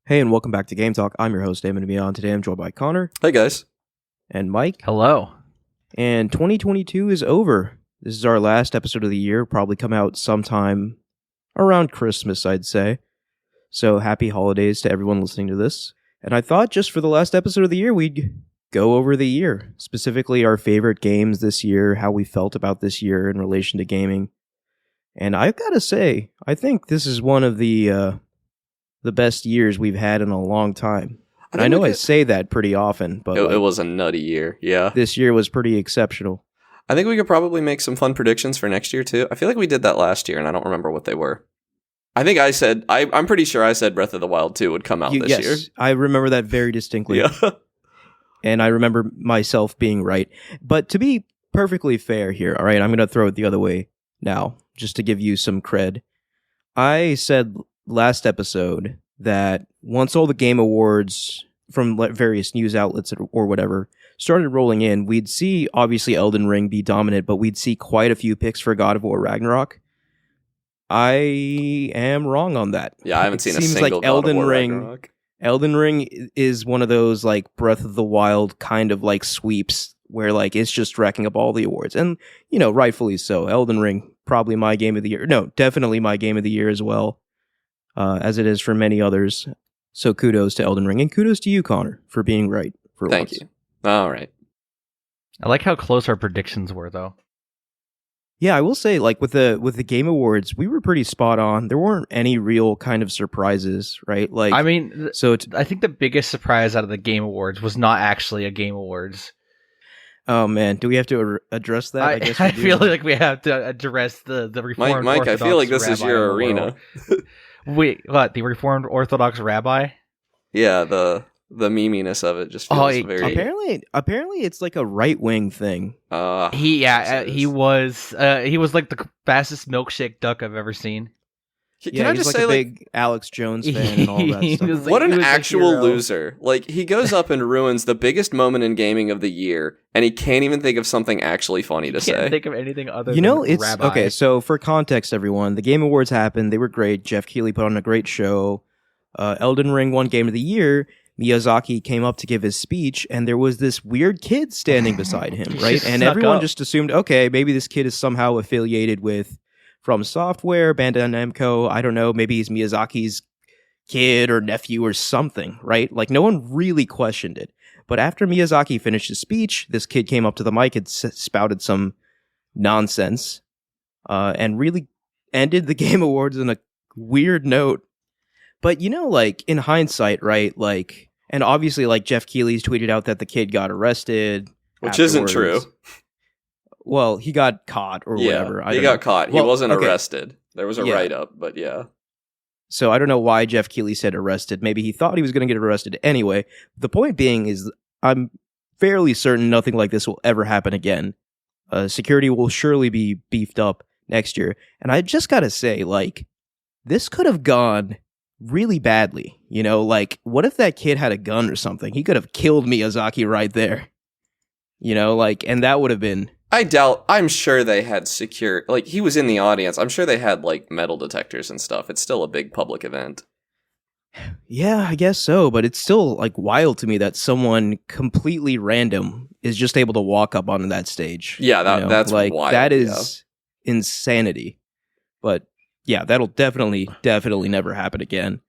Hey, and welcome back to Game Talk. I'm your host, Damon, and beyond. Today I'm joined by Connor Hey guys. and Mike. Hello. And 2022 is over. This is our last episode of the year. Probably come out sometime around Christmas, I'd say. So happy holidays to everyone listening to this. And I thought just for the last episode of the year, we'd go over the year. Specifically our favorite games this year, how we felt about this year in relation to gaming. And I've got to say, I think this is one of the best years we've had in a long time. And I know I say that pretty often, but it was a nutty year, yeah. This year was pretty exceptional. I think we could probably make some fun predictions for next year, too. I feel like we did that last year, and I don't remember what they were. I think I said, I'm pretty sure I said Breath of the Wild 2 would come out this year. Yes, I remember that very distinctly. Yeah. And I remember myself being right. But to be perfectly fair here, all right, I'm going to throw it the other way now, just to give you some cred. I said last episode that once all the Game Awards from various news outlets or whatever started rolling in, we'd see obviously Elden Ring be dominant, but we'd see quite a few picks for God of War Ragnarok. I am wrong on that. Yeah, I haven't seen a single God of War Ragnarok. Elden Ring is one of those like Breath of the Wild kind of like sweeps where like it's just racking up all the awards. And, you know, rightfully so. Elden Ring, probably my game of the year. No, definitely my game of the year as well. As it is for many others. So kudos to Elden Ring, and kudos to you, Connor, for being right for Thank once. you. All right. I like how close our predictions were, though. Yeah, I will say, like with the Game Awards, we were pretty spot on. There weren't any real kind of surprises, right? Like, I mean, so I think the biggest surprise out of the Game Awards was not actually a Game Awards. Oh man, do we have to address that? I guess I feel like we have to address the Reformed Mike, Orthodox I feel like this is rabbi your in the arena. world. Wait, what? The Reformed Orthodox rabbi? Yeah, the meminess of it just feels very... Apparently it's like a right-wing thing. He was like the fastest milkshake duck I've ever seen. Can I just like say, a big Alex Jones fan and all that stuff. What an actual loser. Like, he goes up and ruins the biggest moment in gaming of the year, and he can't even think of something actually funny to say. Can't think of anything other You know, than it's rabbi. okay. So for context, everyone, the Game Awards happened. They were great. Jeff Keighley put on a great show. Elden Ring won Game of the Year. Miyazaki came up to give his speech, and there was this weird kid standing beside him, right? And everyone just assumed, okay, maybe this kid is somehow affiliated with From Software, Bandai Namco. I don't know. Maybe he's Miyazaki's kid or nephew or something, right? Like, no one really questioned it. But after Miyazaki finished his speech, this kid came up to the mic and spouted some nonsense and really ended the Game Awards on a weird note. But, you know, like, in hindsight, right, like, and obviously, like, Jeff Keighley's tweeted out that the kid got arrested. Which isn't true. Well, he got caught or whatever. He got caught. He wasn't okay. arrested. There was a write-up, but yeah. So I don't know why Jeff Keighley said arrested. Maybe he thought he was going to get arrested anyway. The point being is I'm fairly certain nothing like this will ever happen again. Security will surely be beefed up next year. And I just got to say, like, this could have gone really badly. You know, like, what if that kid had a gun or something? He could have killed Miyazaki right there. You know, like, and that would have been... I'm sure they had like, he was in the audience. I'm sure they had, like, metal detectors and stuff. It's still a big public event. Yeah, I guess so, but it's still, like, wild to me that someone completely random is just able to walk up onto that stage. Yeah, that's like, wild. That is insanity. But, yeah, that'll definitely never happen again.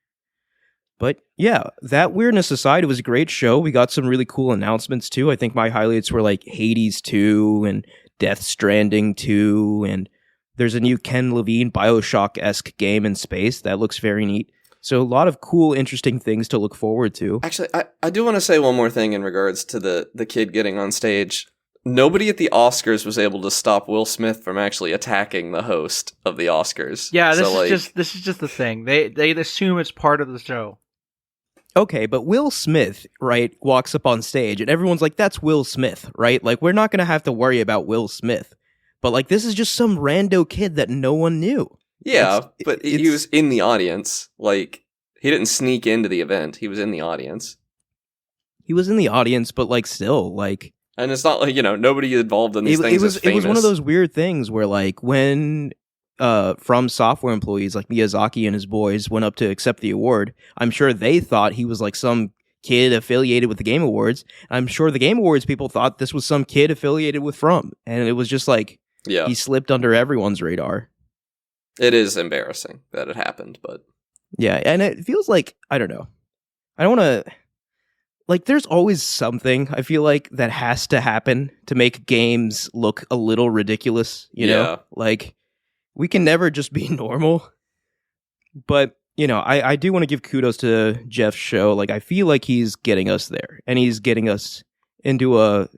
But, yeah, that weirdness aside, it was a great show. We got some really cool announcements, too. I think my highlights were, like, Hades 2 and Death Stranding 2, and there's a new Ken Levine Bioshock-esque game in space that looks very neat. So a lot of cool, interesting things to look forward to. Actually, I do want to say one more thing in regards to the kid getting on stage. Nobody at the Oscars was able to stop Will Smith from actually attacking the host of the Oscars. Yeah, this is just the thing. They assume it's part of the show. Okay, but Will Smith, right, walks up on stage and everyone's like, that's Will Smith, right? Like, we're not going to have to worry about Will Smith. But, like, this is just some rando kid that no one knew. Yeah, but he was in the audience. Like, he didn't sneak into the event. He was in the audience. He was in the audience, but, like, still, like... And it's not like, you know, nobody involved in these things is famous. It was one of those weird things where, like, when From Software employees like Miyazaki and his boys went up to accept the award. I'm sure they thought he was like some kid affiliated with the Game Awards. I'm sure the Game Awards people thought this was some kid affiliated with From, and it was just like he slipped under everyone's radar. It is embarrassing that it happened, but yeah, and it feels like, I don't know. I don't want to, like, there's always something, I feel like, that has to happen to make games look a little ridiculous, you know? Like, we can never just be normal. But, you know, I do want to give kudos to Jeff's show. Like, I feel like he's getting us there, and he's getting us into a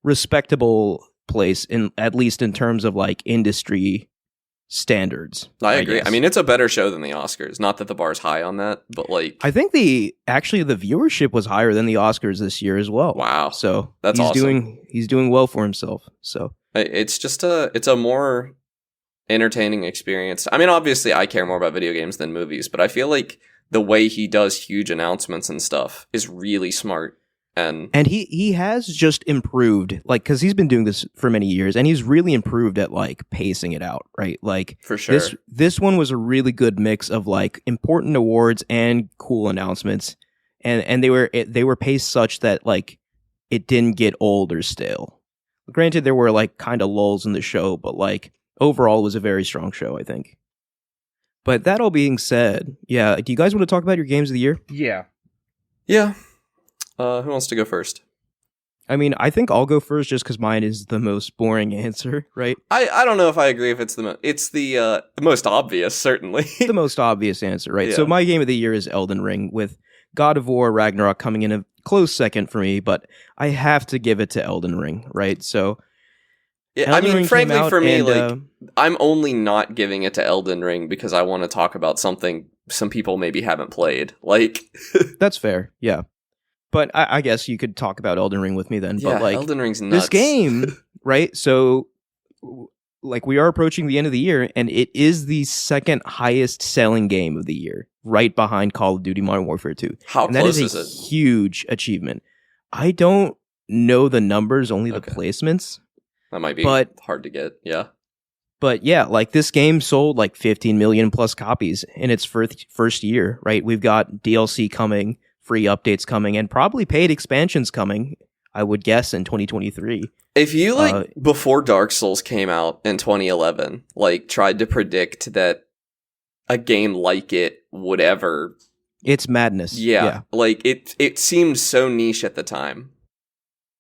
respectable place, at least in terms of, like, industry standards. I agree. I mean, it's a better show than the Oscars. Not that the bar's high on that, but like, I think the viewership was higher than the Oscars this year as well. Wow. So that's awesome. He's doing well for himself. So it's just it's a more entertaining experience. I mean, obviously I care more about video games than movies, but I feel like the way he does huge announcements and stuff is really smart. And he has just improved, like, because he's been doing this for many years, and he's really improved at, like, pacing it out, right? Like, for sure. This one was a really good mix of, like, important awards and cool announcements, and they were paced such that, like, it didn't get old or stale. Granted, there were, like, kind of lulls in the show, but, like, overall it was a very strong show, I think. But that all being said, yeah, do you guys want to talk about your games of the year? Yeah. Yeah. Who wants to go first? I mean, I think I'll go first just because mine is the most boring answer, right? I don't know if I agree if it's it's the most obvious, certainly. The most obvious answer, right? Yeah. So my game of the year is Elden Ring, with God of War Ragnarok coming in a close second for me, but I have to give it to Elden Ring, right? So yeah, I mean, frankly, for me, like, I'm only not giving it to Elden Ring because I want to talk about something some people maybe haven't played. Like, that's fair, yeah. But I guess you could talk about Elden Ring with me then. Yeah, but like, Elden Ring's nuts. This game, right? So, like, we are approaching the end of the year, and it is the second highest selling game of the year, right behind Call of Duty Modern Warfare 2. How and close that is a it? Huge achievement. I don't know the numbers, only the placements. That might be hard to get, yeah. But yeah, like, this game sold like 15 million plus copies in its first year, right? We've got DLC coming, free updates coming, and probably paid expansions coming, I would guess, in 2023. If you, like, before Dark Souls came out in 2011, like, tried to predict that a game like it would ever... It's madness. Yeah. Like, it seemed so niche at the time.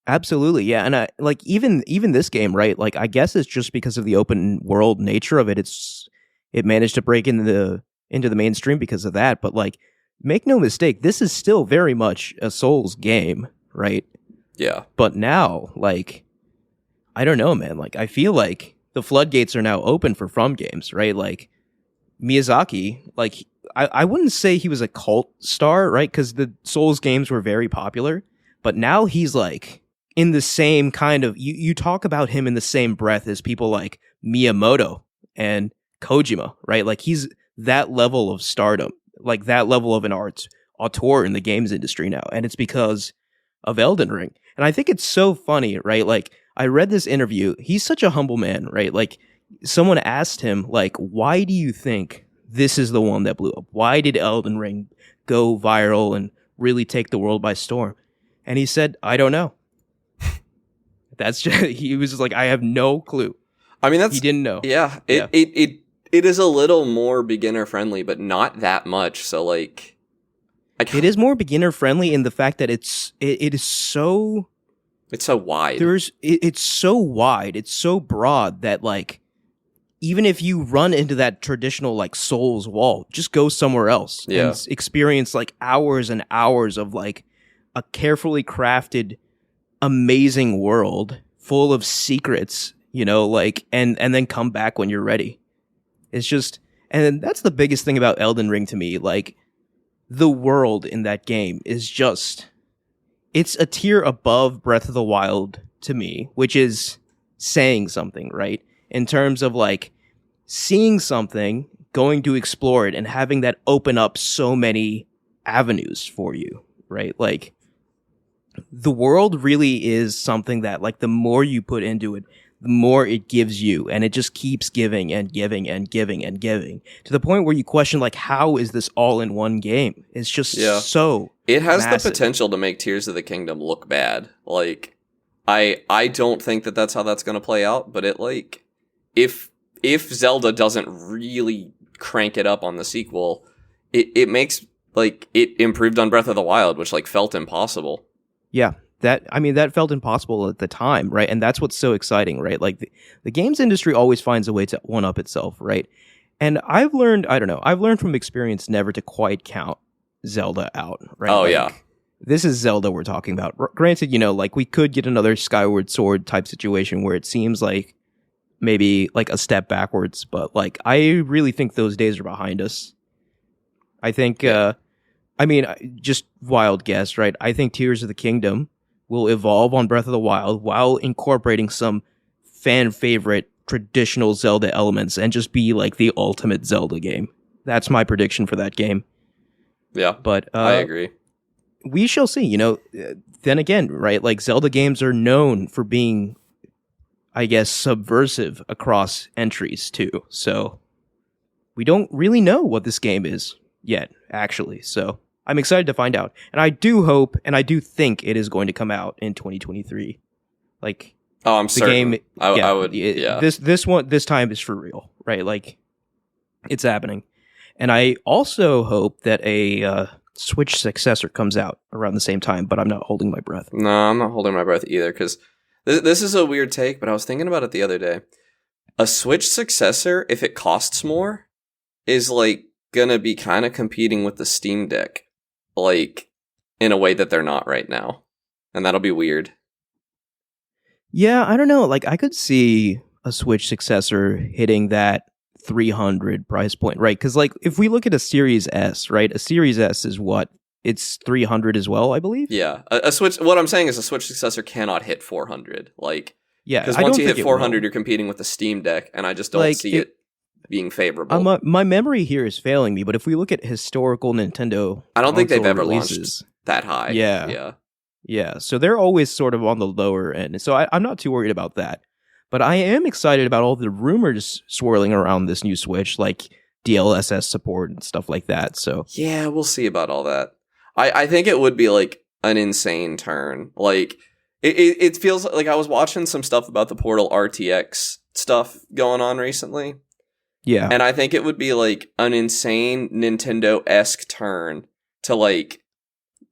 Absolutely, yeah. And like, even this game, right? Like, I guess it's just because of the open world nature of it. It managed to break into the mainstream because of that. But, like, make no mistake, this is still very much a Souls game, right? Yeah. But now, like, I don't know, man. Like, I feel like the floodgates are now open for From games, right? Like, Miyazaki, like, I wouldn't say he was a cult star, right? Because the Souls games were very popular. But now he's, like, in the same kind of... You talk about him in the same breath as people like Miyamoto and Kojima, right? Like, he's that level of stardom, like that level of an auteur in the games industry now. And it's because of Elden Ring. And I think it's so funny, right? Like, I read this interview. He's such a humble man, right? Like, someone asked him, like, why do you think this is the one that blew up? Why did Elden Ring go viral and really take the world by storm? And he said, I don't know. That's just, he was just like, I have no clue. I mean, he didn't know. Yeah. It is a little more beginner friendly, but not that much. So, like, it is more beginner friendly in the fact that it is so... It's so wide. It's so wide. It's so broad that, like, even if you run into that traditional, like, Souls wall, just go somewhere else and experience, like, hours and hours of, like, a carefully crafted, amazing world full of secrets, you know, like, and then come back when you're ready. It's just, and that's the biggest thing about Elden Ring to me. Like, the world in that game is just, it's a tier above Breath of the Wild to me, which is saying something, right? In terms of, like, seeing something, going to explore it, and having that open up so many avenues for you, right? Like, the world really is something that, like, the more you put into it, the more it gives you, and it just keeps giving and giving and giving and giving to the point where you question, like, how is this all in one game? It's just so it has massive. the potential to make Tears of the Kingdom look bad. Like, I don't think that that's how that's going to play out, but it, like, if Zelda doesn't really crank it up on the sequel, it makes, like, it improved on Breath of the Wild, which, like, felt impossible. Yeah. That felt impossible at the time, right? And that's what's so exciting, right? Like, the games industry always finds a way to one-up itself, right? And I've learned from experience never to quite count Zelda out, right? Oh, like, yeah. This is Zelda we're talking about. Granted, like, we could get another Skyward Sword type situation where it seems like maybe, like, a step backwards, but, like, I really think those days are behind us. I think, just wild guess, right? I think Tears of the Kingdom will evolve on Breath of the Wild while incorporating some fan favorite traditional Zelda elements and just be like the ultimate Zelda game. That's my prediction for that game. Yeah, but I agree. We shall see. Then again, right? Like, Zelda games are known for being, I guess, subversive across entries too. So we don't really know what this game is yet, actually. So I'm excited to find out. And I do hope, and I do think it is going to come out in 2023. Like, oh, I'm certain. Game, I would, yeah. This time is for real, right? Like, it's happening. And I also hope that a Switch successor comes out around the same time, but I'm not holding my breath. No, I'm not holding my breath either, because this is a weird take, but I was thinking about it the other day. A Switch successor, if it costs more, is, like, gonna be kind of competing with the Steam Deck. Like, in a way that they're not right now. And that'll be weird. Yeah, I don't know. Like, I could see a Switch successor hitting that 300 price point, right? Because, like, if we look at a Series S, right? A Series S is what? It's 300 as well, I believe? Yeah. A Switch, what I'm saying is a Switch successor cannot hit 400. Like, yeah, because once you hit 400, you're competing with the Steam Deck, and I just don't see it being favorable. My memory here is failing me, but if we look at historical Nintendo, I don't think they've ever releases, launched that high. Yeah. So they're always sort of on the lower end. So I'm not too worried about that. But I am excited about all the rumors swirling around this new Switch, like DLSS support and stuff like that. So yeah, we'll see about all that. I think it would be, like, an insane turn. Like, it feels like I was watching some stuff about the Portal RTX stuff going on recently. Yeah. And I think it would be, like, an insane Nintendo-esque turn to, like,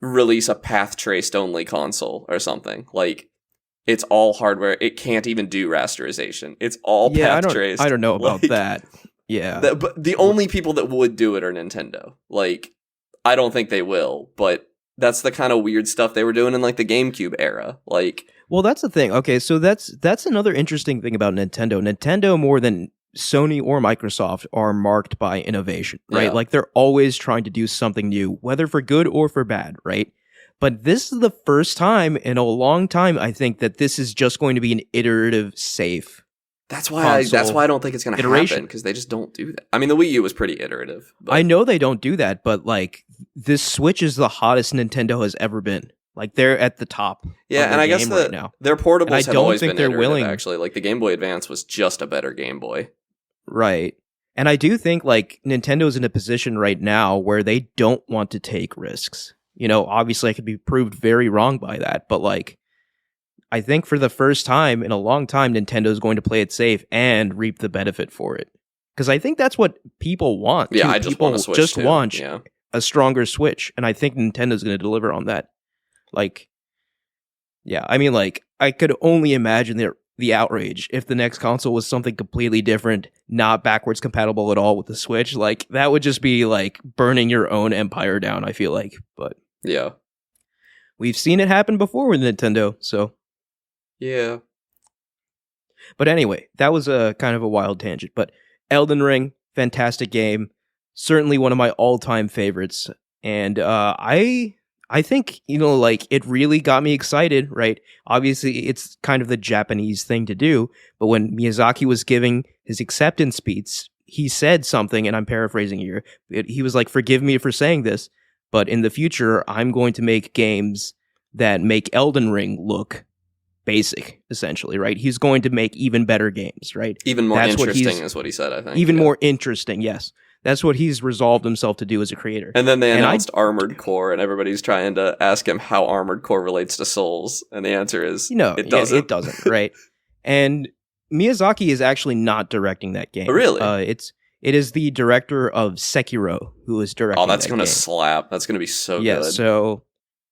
release a path-traced only console or something. Like, it's all hardware. It can't even do rasterization. It's all path-traced. I don't know about that. Yeah. But the only people that would do it are Nintendo. Like, I don't think they will, but that's the kind of weird stuff they were doing in, like, the GameCube era. Like, well, that's the thing. Okay, so that's another interesting thing about Nintendo. Nintendo, more than Sony or Microsoft, are marked by innovation, right? Yeah. Like, they're always trying to do something new, whether for good or for bad, right? But this is the first time in a long time, I think, that this is just going to be an iterative, safe. That's why I don't think it's going to happen, because they just don't do that. I mean, the Wii U was pretty iterative. But I know they don't do that, but, like, this Switch is the hottest Nintendo has ever been. Like, they're at the top. Yeah, and I guess right now. Their portables have always been iterative, willing. Actually, like, the Game Boy Advance was just a better Game Boy. Right. And I do think, like, Nintendo's in a position right now where they don't want to take risks. Obviously I could be proved very wrong by that, but, like, I think for the first time in a long time, Nintendo's going to play it safe and reap the benefit for it. Because I think that's what people want. Yeah, I just want a Switch. Just want a stronger Switch, and I think Nintendo's going to deliver on that. Like, yeah, I mean, like, I could only imagine the outrage if the next console was something completely different, not backwards compatible at all with the Switch. Like, that would just be like burning your own empire down, I feel like. But yeah, we've seen it happen before with Nintendo, so yeah. But anyway, that was a kind of a wild tangent. But Elden Ring, fantastic game, certainly one of my all-time favorites, and I think, like, it really got me excited, right? Obviously, it's kind of the Japanese thing to do, but when Miyazaki was giving his acceptance speech, he said something, and I'm paraphrasing here. He was like, "Forgive me for saying this, but in the future, I'm going to make games that make Elden Ring look basic, essentially, right? He's going to make even better games, right? Even more That's interesting is what he said, I think. Even more interesting, yes. That's what he's resolved himself to do as a creator. And then they announced Armored Core, and everybody's trying to ask him how Armored Core relates to Souls, and the answer is it doesn't. It doesn't, right? And Miyazaki is actually not directing that game. Oh, really? It is the director of Sekiro who is directing. Oh, that's going to slap. That's going to be so good. Yeah, so...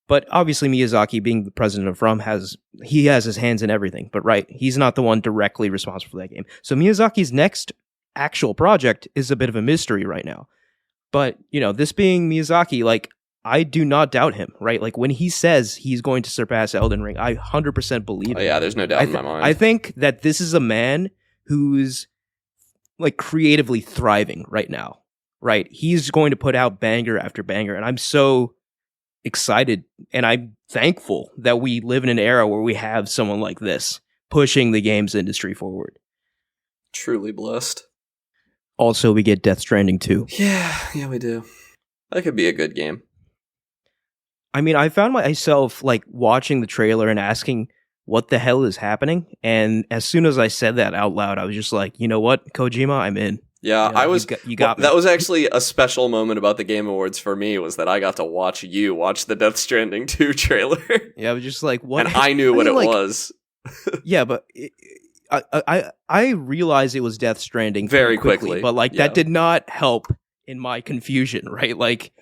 But obviously Miyazaki, being the president of From, has his hands in everything. But right, he's not the one directly responsible for that game. So Miyazaki's next actual project is a bit of a mystery right now. But, this being Miyazaki, like, I do not doubt him, right? Like, when he says he's going to surpass Elden Ring, I 100% believe it. Yeah, there's no doubt in my mind. I think that this is a man who's, like, creatively thriving right now, right? He's going to put out banger after banger, and I'm so excited and I'm thankful that we live in an era where we have someone like this pushing the games industry forward. Truly blessed. Also, we get Death Stranding 2. Yeah, we do. That could be a good game. I mean, I found myself like watching the trailer and asking what the hell is happening, and as soon as I said that out loud, I was just like, you know what, Kojima, I'm in. Yeah, I was. You got me. That was actually a special moment about the Game Awards for me, was that I got to watch the Death Stranding 2 trailer. Yeah, I was just like, what? And I knew what it was. Yeah, but I realized it was Death Stranding very quickly, but like that did not help in my confusion, right? Like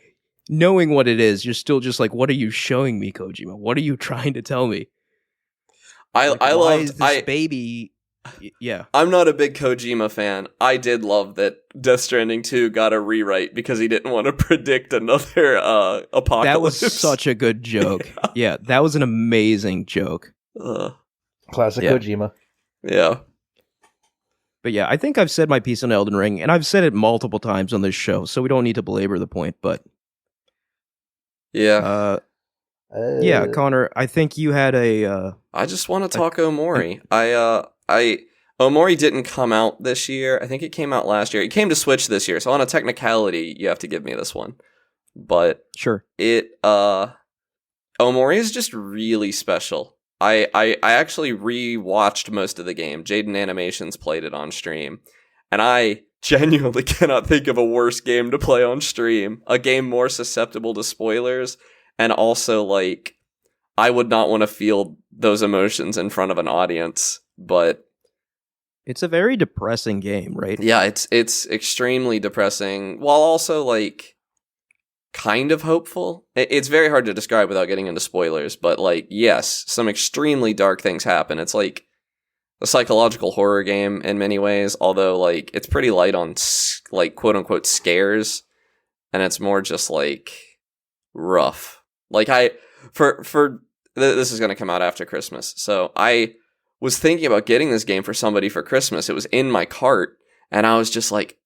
knowing what it is, you're still just like, what are you showing me, Kojima? What are you trying to tell me? I love this baby. Yeah, I'm not a big Kojima fan. I did love that Death Stranding 2 got a rewrite because he didn't want to predict another apocalypse. That was such a good joke. Yeah, that was an amazing joke. Classic Kojima. Yeah. But yeah, I think I've said my piece on Elden Ring, and I've said it multiple times on this show, so we don't need to belabor the point, but... Yeah. Yeah, Connor, I think you had a... I just want to talk Omori. Omori didn't come out this year. I think it came out last year. It came to Switch this year, so on a technicality, you have to give me this one. But... Sure. Omori is just really special. I actually re-watched most of the game. Jaden Animations played it on stream. And I genuinely cannot think of a worse game to play on stream. A game more susceptible to spoilers. And also, like, I would not want to feel those emotions in front of an audience. But... It's a very depressing game, right? Yeah, it's extremely depressing. While also, like... kind of hopeful. It's very hard to describe without getting into spoilers, but like, yes, some extremely dark things happen. It's like a psychological horror game in many ways, although like it's pretty light on like quote unquote scares, and it's more just like rough. Like this is going to come out after Christmas, so I was thinking about getting this game for somebody for Christmas. It was in my cart, and I was just like,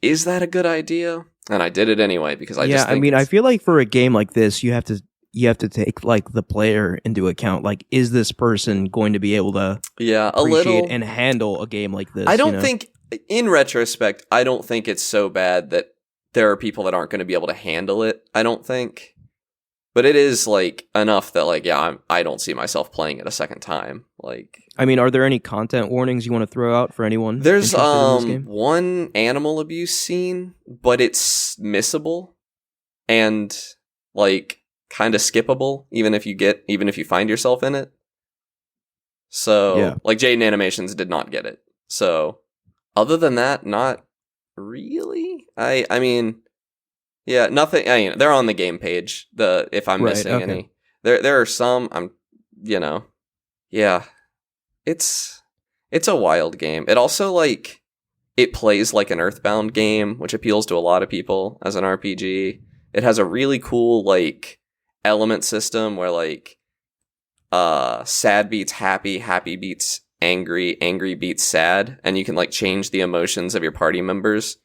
is that a good idea? And I did it anyway because I just think I feel like for a game like this, you have to take like the player into account. Like, is this person going to be able to appreciate and handle a game like this? I don't think, in retrospect, I don't think it's so bad that there are people that aren't going to be able to handle it. I don't think. But it is like enough that like, yeah, I don't see myself playing it a second time. Like, I mean, are there any content warnings you want to throw out for anyone? There's in this game? one animal abuse scene, but it's missable and like kind of skippable, even if you find yourself in it. So like Jaden Animations did not get it. So other than that, not really. I mean, yeah, nothing. I mean, they're on the game page. If I'm missing any, there are some. Yeah, it's a wild game. It also like it plays like an Earthbound game, which appeals to a lot of people as an RPG. It has a really cool like element system where like sad beats happy, happy beats angry, angry beats sad, and you can like change the emotions of your party members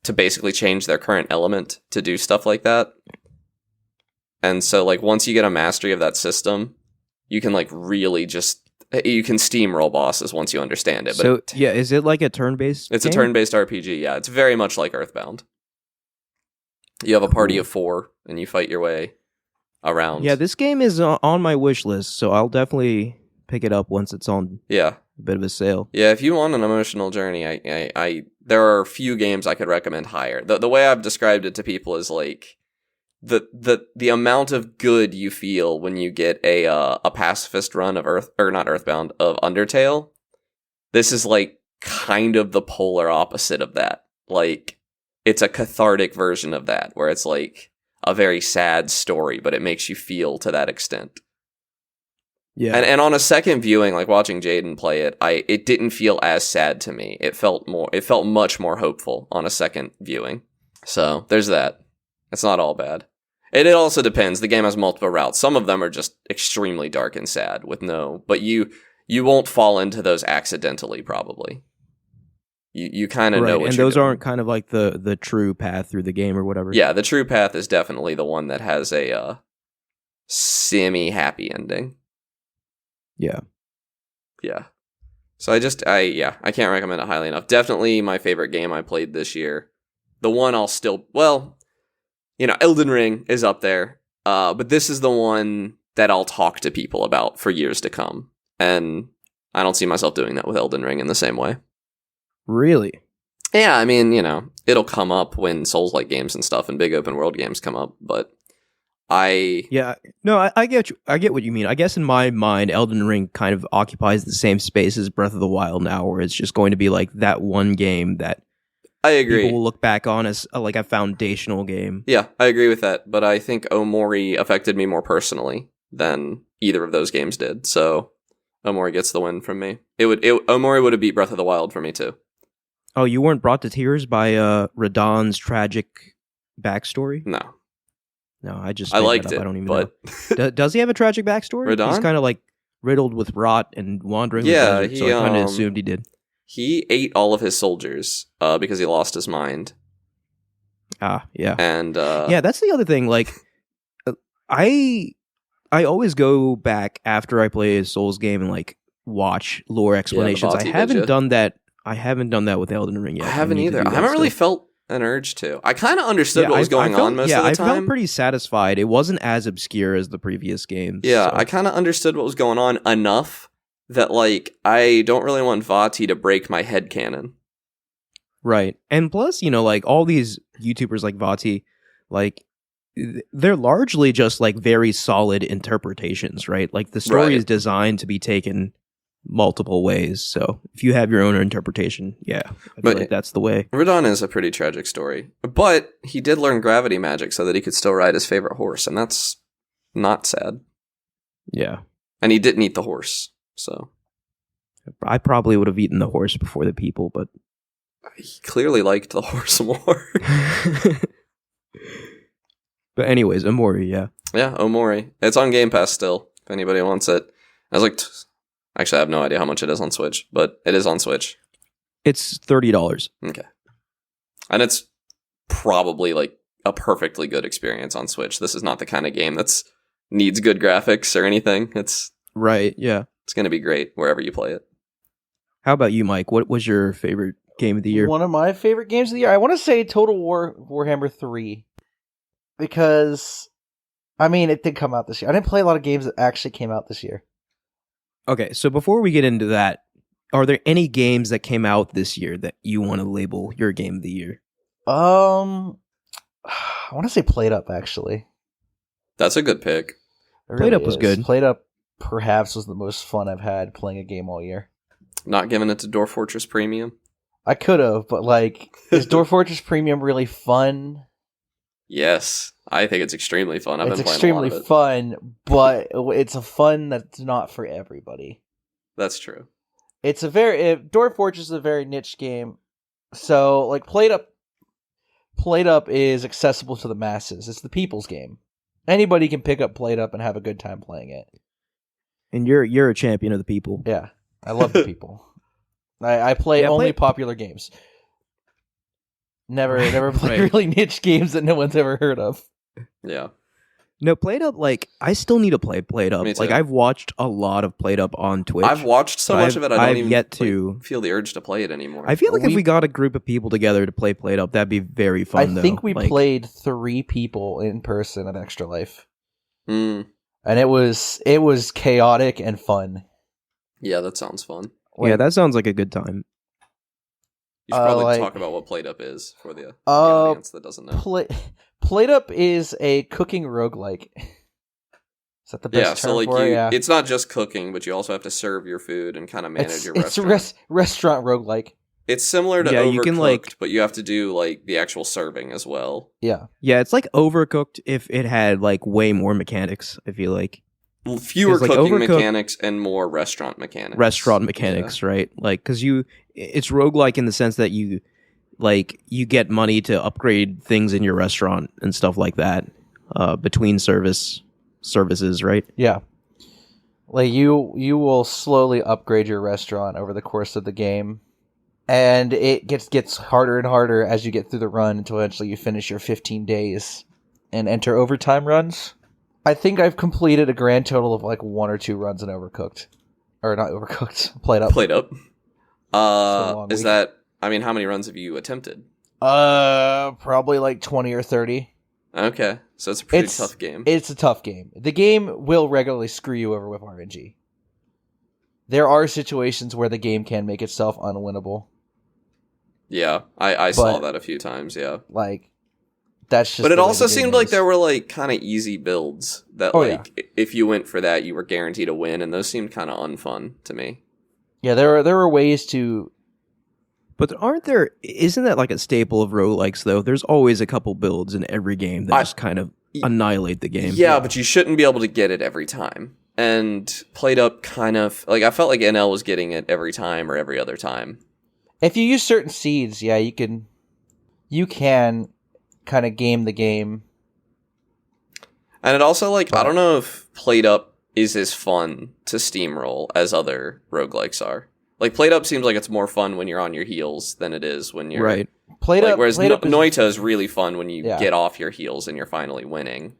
to basically change their current element to do stuff like that. And so like once you get a mastery of that system, you can like really you can steamroll bosses once you understand it. But so is it like a turn-based It's game? a turn-based RPG, yeah. It's very much like Earthbound. You have a party of 4 and you fight your way around. Yeah, this game is on my wish list, so I'll definitely pick it up once it's on Yeah. a bit of a sale. Yeah, if you want an emotional journey, I there are a few games I could recommend higher. The way I've described it to people is like the amount of good you feel when you get a pacifist run of not Earthbound, of Undertale. This is like kind of the polar opposite of that. Like, it's a cathartic version of that, where it's like a very sad story, but it makes you feel to that extent. Yeah. And on a second viewing, like watching Jaden play it, it didn't feel as sad to me. It felt much more hopeful on a second viewing. So there's that. It's not all bad. It also depends. The game has multiple routes. Some of them are just extremely dark and sad but you won't fall into those accidentally, probably. You kind of know what and you're those doing. aren't kind of like the true path through the game or whatever. Yeah, the true path is definitely the one that has a semi-happy ending. Yeah. So I can't recommend it highly enough. Definitely my favorite game I played this year. The one Elden Ring is up there. But this is the one that I'll talk to people about for years to come. And I don't see myself doing that with Elden Ring in the same way. Really? Yeah, I mean, it'll come up when Souls-like games and stuff and big open world games come up, but I get what you mean. I guess in my mind, Elden Ring kind of occupies the same space as Breath of the Wild now, where it's just going to be like that one game that I agree. People will look back on as like a foundational game. Yeah, I agree with that, but I think Omori affected me more personally than either of those games did, so Omori gets the win from me. Omori would have beat Breath of the Wild for me too. Oh, you weren't brought to tears by Radahn's tragic backstory? No, I liked it. I don't even but know. Does he have a tragic backstory? Radahn? He's kind of like riddled with rot and wandering. Yeah, the desert, so I kind of assumed he did. He ate all of his soldiers because he lost his mind. Ah, yeah, and yeah, that's the other thing. Like, I always go back after I play a Souls game and like watch lore explanations. Vati, I haven't done that. I haven't done that with Elden Ring yet. I haven't either. I haven't really felt an urge to. I kind of understood what was going on most of the time. I felt pretty satisfied. It wasn't as obscure as the previous games. Yeah, so. I kind of understood what was going on enough that, like, I don't really want Vati to break my headcanon. Right. And plus, like, all these YouTubers like Vati, like, they're largely just, like, very solid interpretations, right? Like, the story is designed to be taken multiple ways, so if you have your own interpretation, I feel like that's the way. Radahn is a pretty tragic story, but he did learn gravity magic so that he could still ride his favorite horse, and that's not sad. Yeah. And he didn't eat the horse, so I probably would have eaten the horse before the people, but he clearly liked the horse more. But anyways, Omori, yeah, Omori, it's on Game Pass still if anybody wants it. I was like, actually, I have no idea how much it is on Switch, but it is on Switch. It's $30. Okay. And it's probably like a perfectly good experience on Switch. This is not the kind of game that's needs good graphics or anything. It's right, yeah. It's going to be great wherever you play it. How about you, Mike? What was your favorite game of the year? One of my favorite games of the year, I want to say Total War Warhammer 3. Because, I mean, it did come out this year. I didn't play a lot of games that actually came out this year. Okay, so before we get into that, are there any games that came out this year that you want to label your game of the year? I want to say Played Up, actually. That's a good pick. Played Up was good. Played Up perhaps was the most fun I've had playing a game all year. Not giving it to Dwarf Fortress Premium? I could have, but like, is Dwarf Fortress Premium really fun? Yes, I think it's extremely fun. I've been playing extremely a lot of it. fun, but it's a fun that's not for everybody. That's true. Dwarf Fortress is a very niche game, so like Played Up is accessible to the masses. It's the people's game. Anybody can pick up Played Up and have a good time playing it. And you're a champion of the people. Yeah, I love the people. I play only popular games. Never play really niche games that no one's ever heard of. Yeah. No, Played Up, like, I still need to play Played Up. Like, I've watched a lot of Played Up on Twitch. I've watched so much of it, I don't even yet to feel the urge to play it anymore. I feel like if we got a group of people together to play Played Up, that'd be very fun, I think we played 3 people in person at Extra Life. Mm. And it was chaotic and fun. Yeah, that sounds fun. Yeah, that sounds like a good time. You should probably like- talk about what Plate Up is for the audience that doesn't know. Plate Up is a cooking roguelike. Is that the best term so for it? Yeah. it's not just cooking, but you also have to serve your food and kind of manage your restaurant. It's restaurant roguelike. It's similar to Yeah, Overcooked, you can, but you have to do like the actual serving as well. Yeah. Yeah, it's like Overcooked if it had like way more mechanics, I feel like. Fewer It's like cooking Overcooked- mechanics and more restaurant mechanics. Restaurant mechanics, right? Like, because it's roguelike in the sense that you get money to upgrade things in your restaurant and stuff like that between services, right? Yeah. Like you will slowly upgrade your restaurant over the course of the game, and it gets harder and harder as you get through the run until eventually you finish your 15 days and enter overtime runs. I think I've completed a grand total of like 1 or 2 runs in Overcooked. Or not Overcooked, Plate Up. Plate Up. long Is week. that? I mean, how many runs have you attempted? Probably like 20 or 30. Okay, so it's a pretty tough game. It's a tough game. The game will regularly screw you over with RNG. There are situations where the game can make itself unwinnable. Yeah, I saw that a few times. Yeah, Like, that's just. but it the way also the game seemed like is. there were like kind of easy builds that if you went for that, you were guaranteed a win, and those seemed kind of unfun to me. Yeah, there were ways to. But isn't that like a staple of roguelikes, though? There's always a couple builds in every game that just kind of annihilate the game. Yeah, but you shouldn't be able to get it every time. And Plate Up kind of, like, I felt like NL was getting it every time or every other time. If you use certain seeds, yeah, you can kind of game the game. And it also, like, I don't know if Plate Up is as fun to steamroll as other roguelikes are. Like, Plate Up seems like it's more fun when you're on your heels than it is when you're... Right. Plate Up, whereas Plate Up is- Noita is really fun when you Yeah. get off your heels and you're finally winning.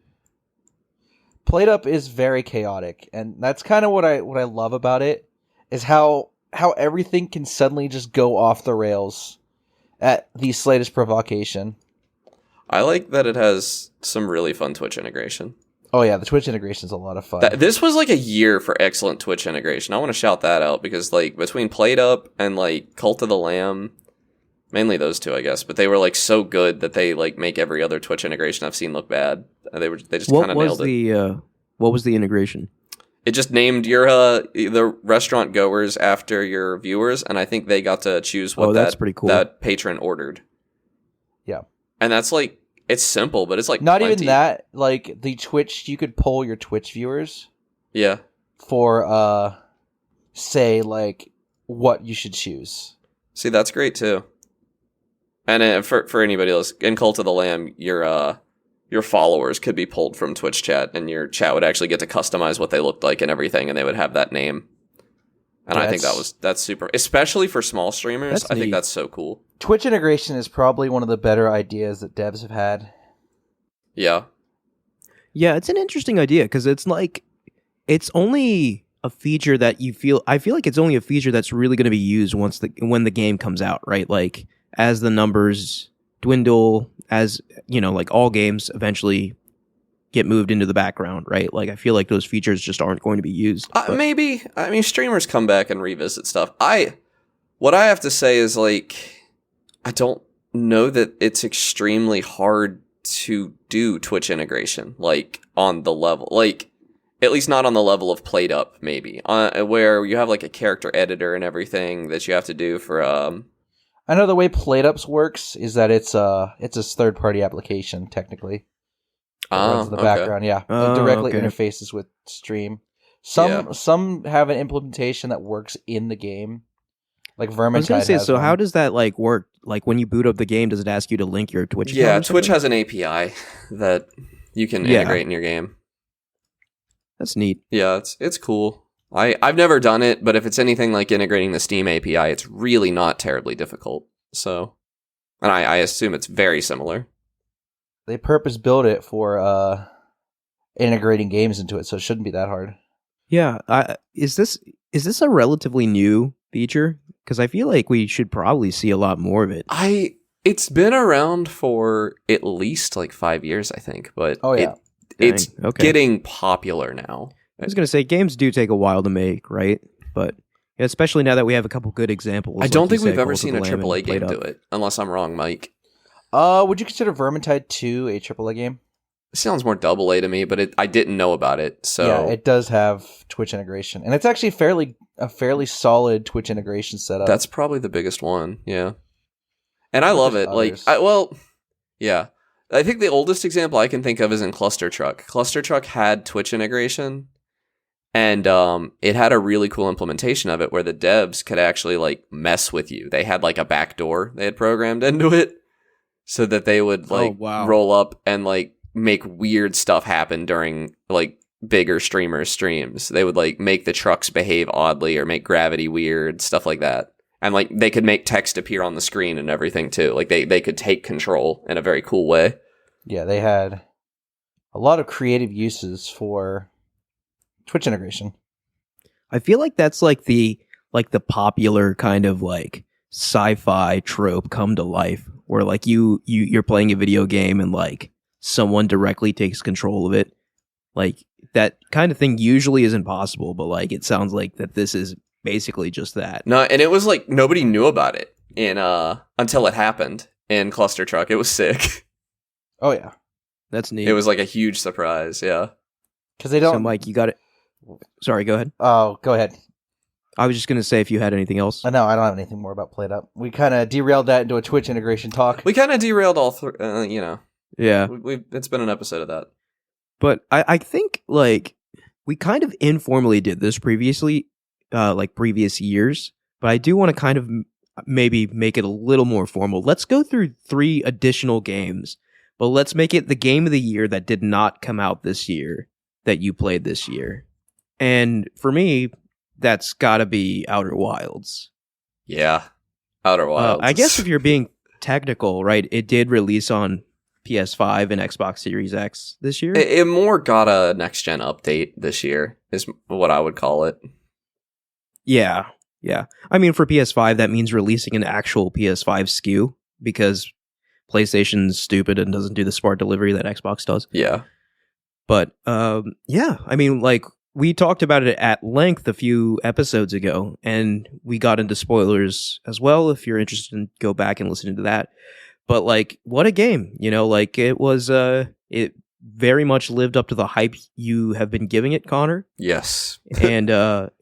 Plate Up is very chaotic, and that's kind of what I love about it, is how everything can suddenly just go off the rails at the slightest provocation. I like that it has some really fun Twitch integration. Oh yeah, the Twitch integration is a lot of fun. This was like a year for excellent Twitch integration. I want to shout that out because like between Plate Up and like Cult of the Lamb, mainly those two, I guess, but they were like so good that they like make every other Twitch integration I've seen look bad. They just kind of nailed it. What was the integration? It just named your the restaurant goers after your viewers, and I think they got to choose what that's pretty cool. that patron ordered. Yeah. And that's like it's simple, but it's like Not plenty. even that, like the Twitch, you could poll your Twitch viewers Yeah. for say like what you should choose. See, that's great too. And for anybody else, in Cult of the Lamb, your followers could be pulled from Twitch chat, and your chat would actually get to customize what they looked like and everything, and they would have that name. And I think that's super, especially for small streamers. That's I think neat. that's so cool. Twitch integration is probably one of the better ideas that devs have had. Yeah, Yeah, it's an interesting idea because it's like it's only a feature that I feel like it's only a feature that's really going to be used when the game comes out, right? Like as the numbers dwindle, as you know, like all games eventually get moved into the background, right? Like I feel like those features just aren't going to be used. maybe. I mean, streamers come back and revisit stuff. What I have to say is like, I don't know that it's extremely hard to do Twitch integration, like on the level, like at least not on the level of Plate Up, maybe where you have like a character editor and everything that you have to do for. I know the way PlateUps works is that it's a third party application technically. That runs in the background, yeah. It directly interfaces with Stream. Some have an implementation that works in the game. Like Vermintide I was going to say, has so one. how does that like work? Like when you boot up the game, does it ask you to link your Twitch account? Yeah, or Twitch something? has an API that you can integrate in your game. That's neat. Yeah, it's cool. I've never done it, but if it's anything like integrating the Steam API, it's really not terribly difficult. So, and I assume it's very similar. They purpose built it for integrating games into it, so it shouldn't be that hard. Yeah, is this a relatively new feature? Because I feel like we should probably see a lot more of it. It's been around for at least like 5 years, I think, but it's Okay. getting popular now. I was going to say games do take a while to make, right? But Yeah, especially now that we have a couple good examples. I don't like you think we've said, ever Cult of seen the a Lamb and AAA game Played do Up. it, unless I'm wrong, Mike. Would you consider Vermintide 2 a AAA game? It sounds more AA to me, but I didn't know about it. So Yeah, it does have Twitch integration, and it's actually a fairly solid Twitch integration setup. that's probably the biggest one. Yeah, and I But love there's it. Like, others. yeah. I think the oldest example I can think of is in Cluster Truck. Cluster Truck had Twitch integration, and it had a really cool implementation of it where the devs could actually like mess with you. They had like a backdoor they had programmed into it so that they would like roll up and like make weird stuff happen during like bigger streamers' streams. They would like make the trucks behave oddly or make gravity weird, stuff like that. And like they could make text appear on the screen and everything too. Like they could take control in a very cool way. Yeah, they had a lot of creative uses for Twitch integration. I feel like that's like the popular kind of like sci-fi trope come to life, where like you're playing a video game and like someone directly takes control of it. Like that kind of thing usually isn't possible, but like it sounds like that this is basically just that. No, and it was like nobody knew about it in until it happened in Cluster Truck. It was sick. Oh yeah, That's neat. It was like a huge surprise. Yeah. because they don't. So Mike, you got it. Sorry, go ahead. Oh, go ahead. I was just gonna say if you had anything else. No, I don't have anything more about Played Up. We kind of derailed that into a Twitch integration talk. We kind of derailed all three. Yeah. It's been an episode of that. But I think like we kind of informally did this previously, like previous years. But I do want to kind of maybe make it a little more formal. Let's go through 3 additional games, but let's make it the game of the year that did not come out this year that you played this year. And for me, that's got to be Outer Wilds. Yeah. Outer Wilds. I guess if you're being technical, right, it did release on PS5 and Xbox Series X this year. It more got a next-gen update this year, is what I would call it. Yeah. I mean, for PS5, that means releasing an actual PS5 SKU because PlayStation's stupid and doesn't do the smart delivery that Xbox does. Yeah. But yeah, I mean, like we talked about it at length a few episodes ago, and we got into spoilers as well. If you're interested, go back and listen to that. But like, what a game! You know, like it was. It very much lived up to the hype you have been giving it, Connor. Yes. And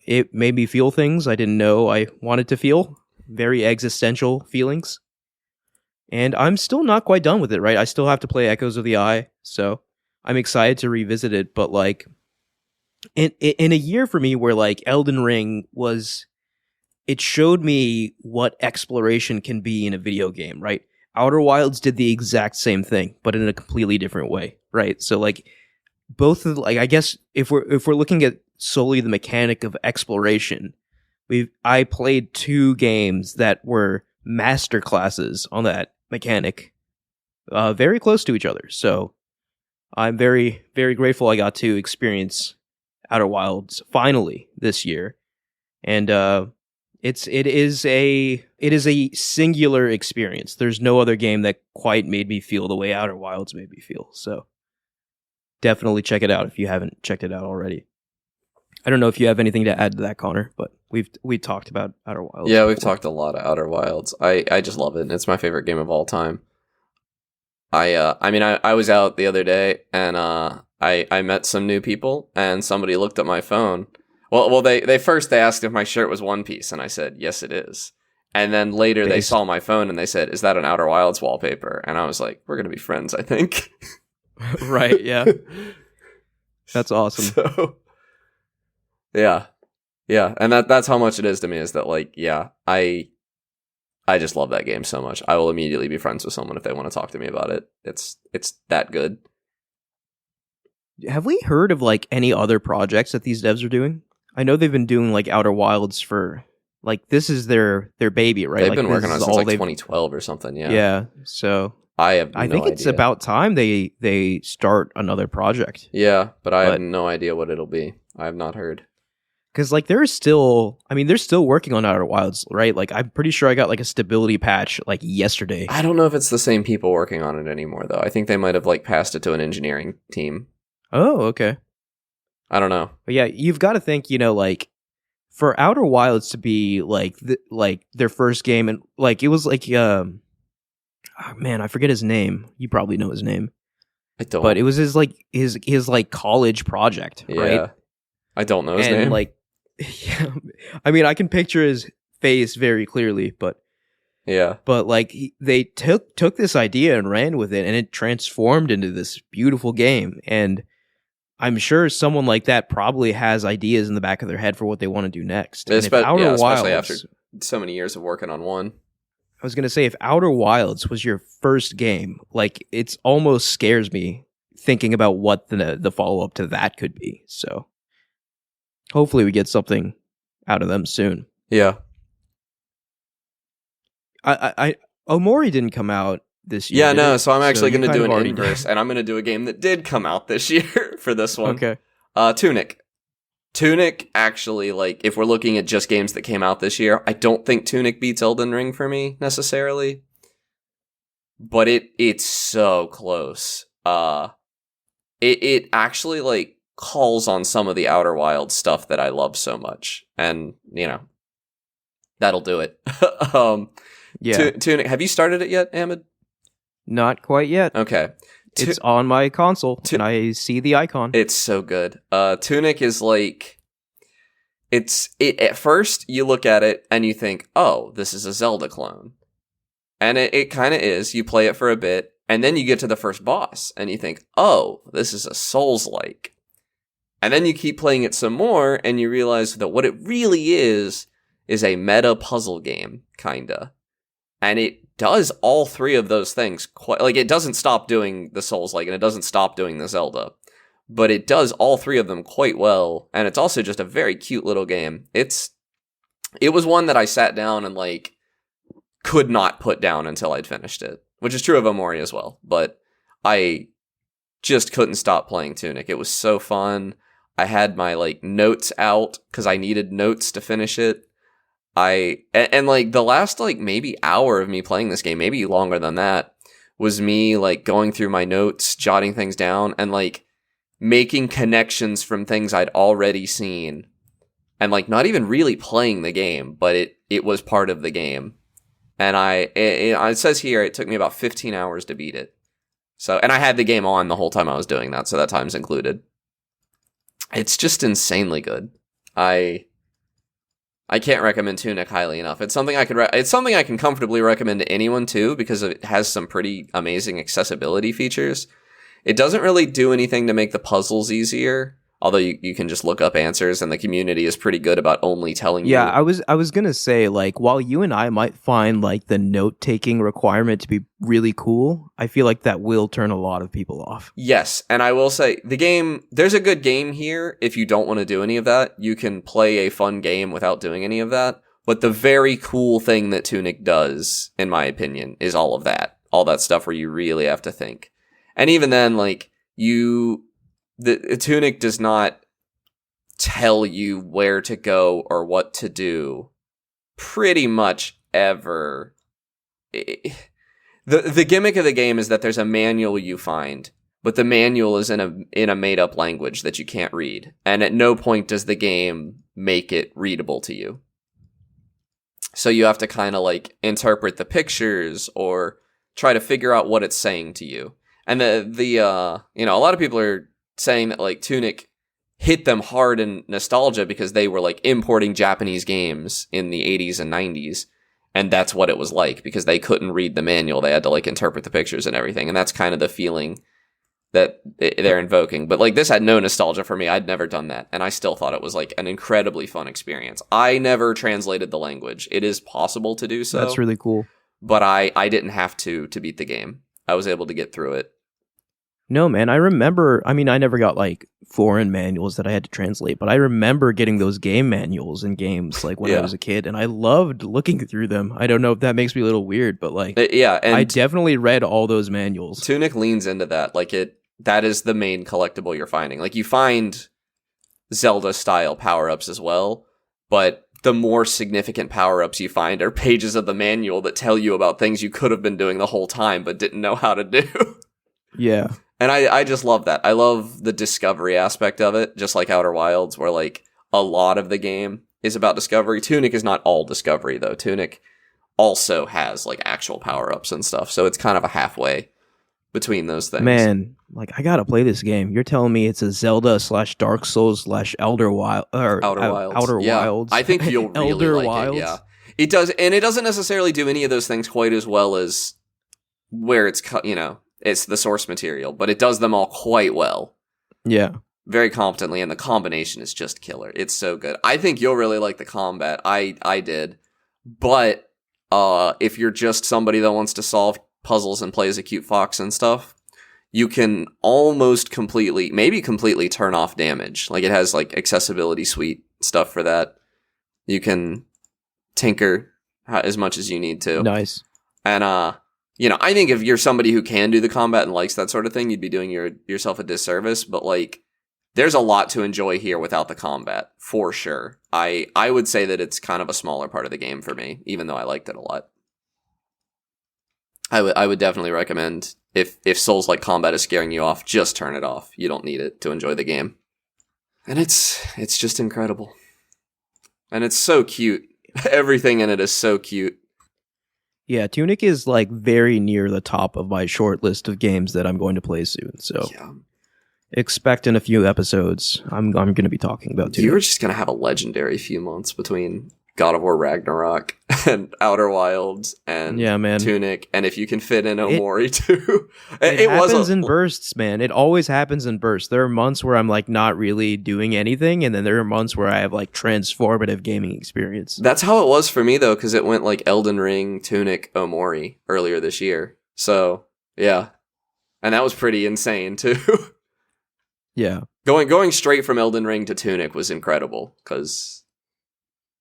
it made me feel things I didn't know I wanted to feel. Very existential feelings. And I'm still not quite done with it, right? I still have to play Echoes of the Eye, so I'm excited to revisit it. But like, in a year for me where like Elden Ring was, it showed me what exploration can be in a video game, right? Outer Wilds did the exact same thing, but in a completely different way, right? So like, both of like, I guess if we're looking at solely the mechanic of exploration, I played 2 games that were master classes on that mechanic, very close to each other. So I'm very, very grateful I got to experience Outer Wilds finally this year, and it is a singular experience. There's no other game that quite made me feel the way Outer Wilds made me feel. So definitely check it out if you haven't checked it out already. I don't know if you have anything to add to that, Connor, but we talked about Outer Wilds. Yeah, we've talked a lot of Outer Wilds. I just love it. It's my favorite game of all time. I was out the other day and I met some new people and somebody looked at my phone. Well, they asked if my shirt was One Piece and I said yes it is. And then later they saw my phone and they said, "Is that an Outer Wilds wallpaper?" And I was like, "We're gonna be friends, I think." Right? Yeah. That's awesome. So, yeah, and that's how much it is to me. Is that like, yeah, I just love that game so much. I will immediately be friends with someone if they want to talk to me about it. It's that good. Have we heard of like any other projects that these devs are doing? I know they've been doing like Outer Wilds for like, this is their baby, right? They've like, been working on it since like they've... 2012 or something. Yeah. Yeah. So I think it's about time they start another project. Yeah, but I have no idea what it'll be. I have not heard. Because like they're still working on Outer Wilds, right? Like I'm pretty sure I got like a stability patch like yesterday. I don't know if it's the same people working on it anymore though. I think they might have like passed it to an engineering team. Oh, okay. I don't know. But yeah, you've got to think, like for Outer Wilds to be like their first game, and like it was like oh, man, I forget his name. You probably know his name. I don't. But it was his like college project, Yeah. right? I don't know his And name. like, yeah, I mean, I can picture his face very clearly, but yeah. like they took this idea and ran with it, and it transformed into this beautiful game. And I'm sure someone like that probably has ideas in the back of their head for what they want to do next. And if Outer especially Wilds, after so many years of working on one. I was gonna say, if Outer Wilds was your first game, like it's almost scares me thinking about what the follow up to that could be. So hopefully we get something out of them soon. Yeah. I Omori didn't come out this year. Yeah, no, so I'm actually you going to kind do of an already inverse, and I'm going to do a game that did come out this year for this one. Okay. Tunic. Tunic, actually, like, if we're looking at just games that came out this year, I don't think Tunic beats Elden Ring for me, necessarily. But it's so close. It actually, like, calls on some of the Outer Wilds stuff that I love so much. And, you know, that'll do it. Yeah. Tunic, have you started it yet, Ahmed? Not quite yet. Okay. It's on my console, and I see the icon. It's so good. Tunic is like, it at first you look at it and you think, oh, this is a Zelda clone. And it kind of is. You play it for a bit, and then you get to the first boss, and you think, oh, this is a Souls-like. And then you keep playing it some more, and you realize that what it really is a meta puzzle game, kinda. And it does all three of those things quite, like, it doesn't stop doing the Souls-like, and it doesn't stop doing the Zelda. But it does all three of them quite well, and it's also just a very cute little game. It was one that I sat down and, like, could not put down until I'd finished it, which is true of Omori as well, but I just couldn't stop playing Tunic. It was so fun. I had my, like, notes out, because I needed notes to finish it. And like, the last, like, maybe hour of me playing this game, maybe longer than that, was me, like, going through my notes, jotting things down, and, like, making connections from things I'd already seen, and, like, not even really playing the game, but it was part of the game. And it says here it took me about 15 hours to beat it. So, and I had the game on the whole time I was doing that, so that time's included. It's just insanely good. I can't recommend Tunic highly enough. It's something I can comfortably recommend to anyone too, because it has some pretty amazing accessibility features. It doesn't really do anything to make the puzzles easier, although you can just look up answers, and the community is pretty good about only telling you. Yeah, I was gonna say, like, while you and I might find, like, the note-taking requirement to be really cool, I feel like that will turn a lot of people off. Yes, and I will say, there's a good game here if you don't want to do any of that. You can play a fun game without doing any of that, but the very cool thing that Tunic does, in my opinion, is all of that. All that stuff where you really have to think. And even then, like, the Tunic does not tell you where to go or what to do pretty much ever. The gimmick of the game is that there's a manual you find, but the manual is in a made up language that you can't read, and at no point does the game make it readable to you. So you have to kind of, like, interpret the pictures or try to figure out what it's saying to you. And a lot of people are saying that, like, Tunic hit them hard in nostalgia because they were, like, importing Japanese games in the 80s and 90s, and that's what it was like, because they couldn't read the manual. They had to, like, interpret the pictures and everything, and that's kind of the feeling that they're invoking. But, like, this had no nostalgia for me. I'd never done that, and I still thought it was, like, an incredibly fun experience. I never translated the language. It is possible to do so. That's really cool. But I didn't have to beat the game. I was able to get through it. No, man, I remember, I mean, I never got, like, foreign manuals that I had to translate, but I remember getting those game manuals in games, like, when I was a kid, and I loved looking through them. I don't know if that makes me a little weird, but, like, and I definitely read all those manuals. Tunic leans into that. Like, that is the main collectible you're finding. Like, you find Zelda-style power-ups as well, but the more significant power-ups you find are pages of the manual that tell you about things you could have been doing the whole time but didn't know how to do. Yeah. And I just love that. I love the discovery aspect of it, just like Outer Wilds, where, like, a lot of the game is about discovery. Tunic is not all discovery, though. Tunic also has, like, actual power-ups and stuff, so it's kind of a halfway between those things. Man, like, I gotta play this game. You're telling me it's a Zelda / Dark Souls / Outer Wilds. Outer Yeah. Wilds. I think you'll really Elder like Wilds. it, yeah. It does, and it doesn't necessarily do any of those things quite as well as where it's, it's the source material, but it does them all quite well. Yeah. Very competently, and the combination is just killer. It's so good. I think you'll really like the combat. I did. But if you're just somebody that wants to solve puzzles and play as a cute fox and stuff, you can almost maybe completely turn off damage. Like, it has, like, accessibility suite stuff for that. You can tinker as much as you need to. Nice. And, I think if you're somebody who can do the combat and likes that sort of thing, you'd be doing yourself a disservice. But, like, there's a lot to enjoy here without the combat, for sure. I would say that it's kind of a smaller part of the game for me, even though I liked it a lot. I would definitely recommend, if Souls-like combat is scaring you off, just turn it off. You don't need it to enjoy the game. And it's just incredible. And it's so cute. Everything in it is so cute. Yeah, Tunic is, like, very near the top of my short list of games that I'm going to play soon. So Yeah. expect in a few episodes, I'm going to be talking about Tunic. You're just going to have a legendary few months between God of War Ragnarok and Outer Wilds and Tunic, and if you can fit in Omori too. It happens in bursts, man. It always happens in bursts. There are months where I'm, like, not really doing anything, and then there are months where I have, like, transformative gaming experience. That's how it was for me, though, because it went, like, Elden Ring, Tunic, Omori earlier this year. So, yeah. And that was pretty insane, too. Yeah. Going straight from Elden Ring to Tunic was incredible, because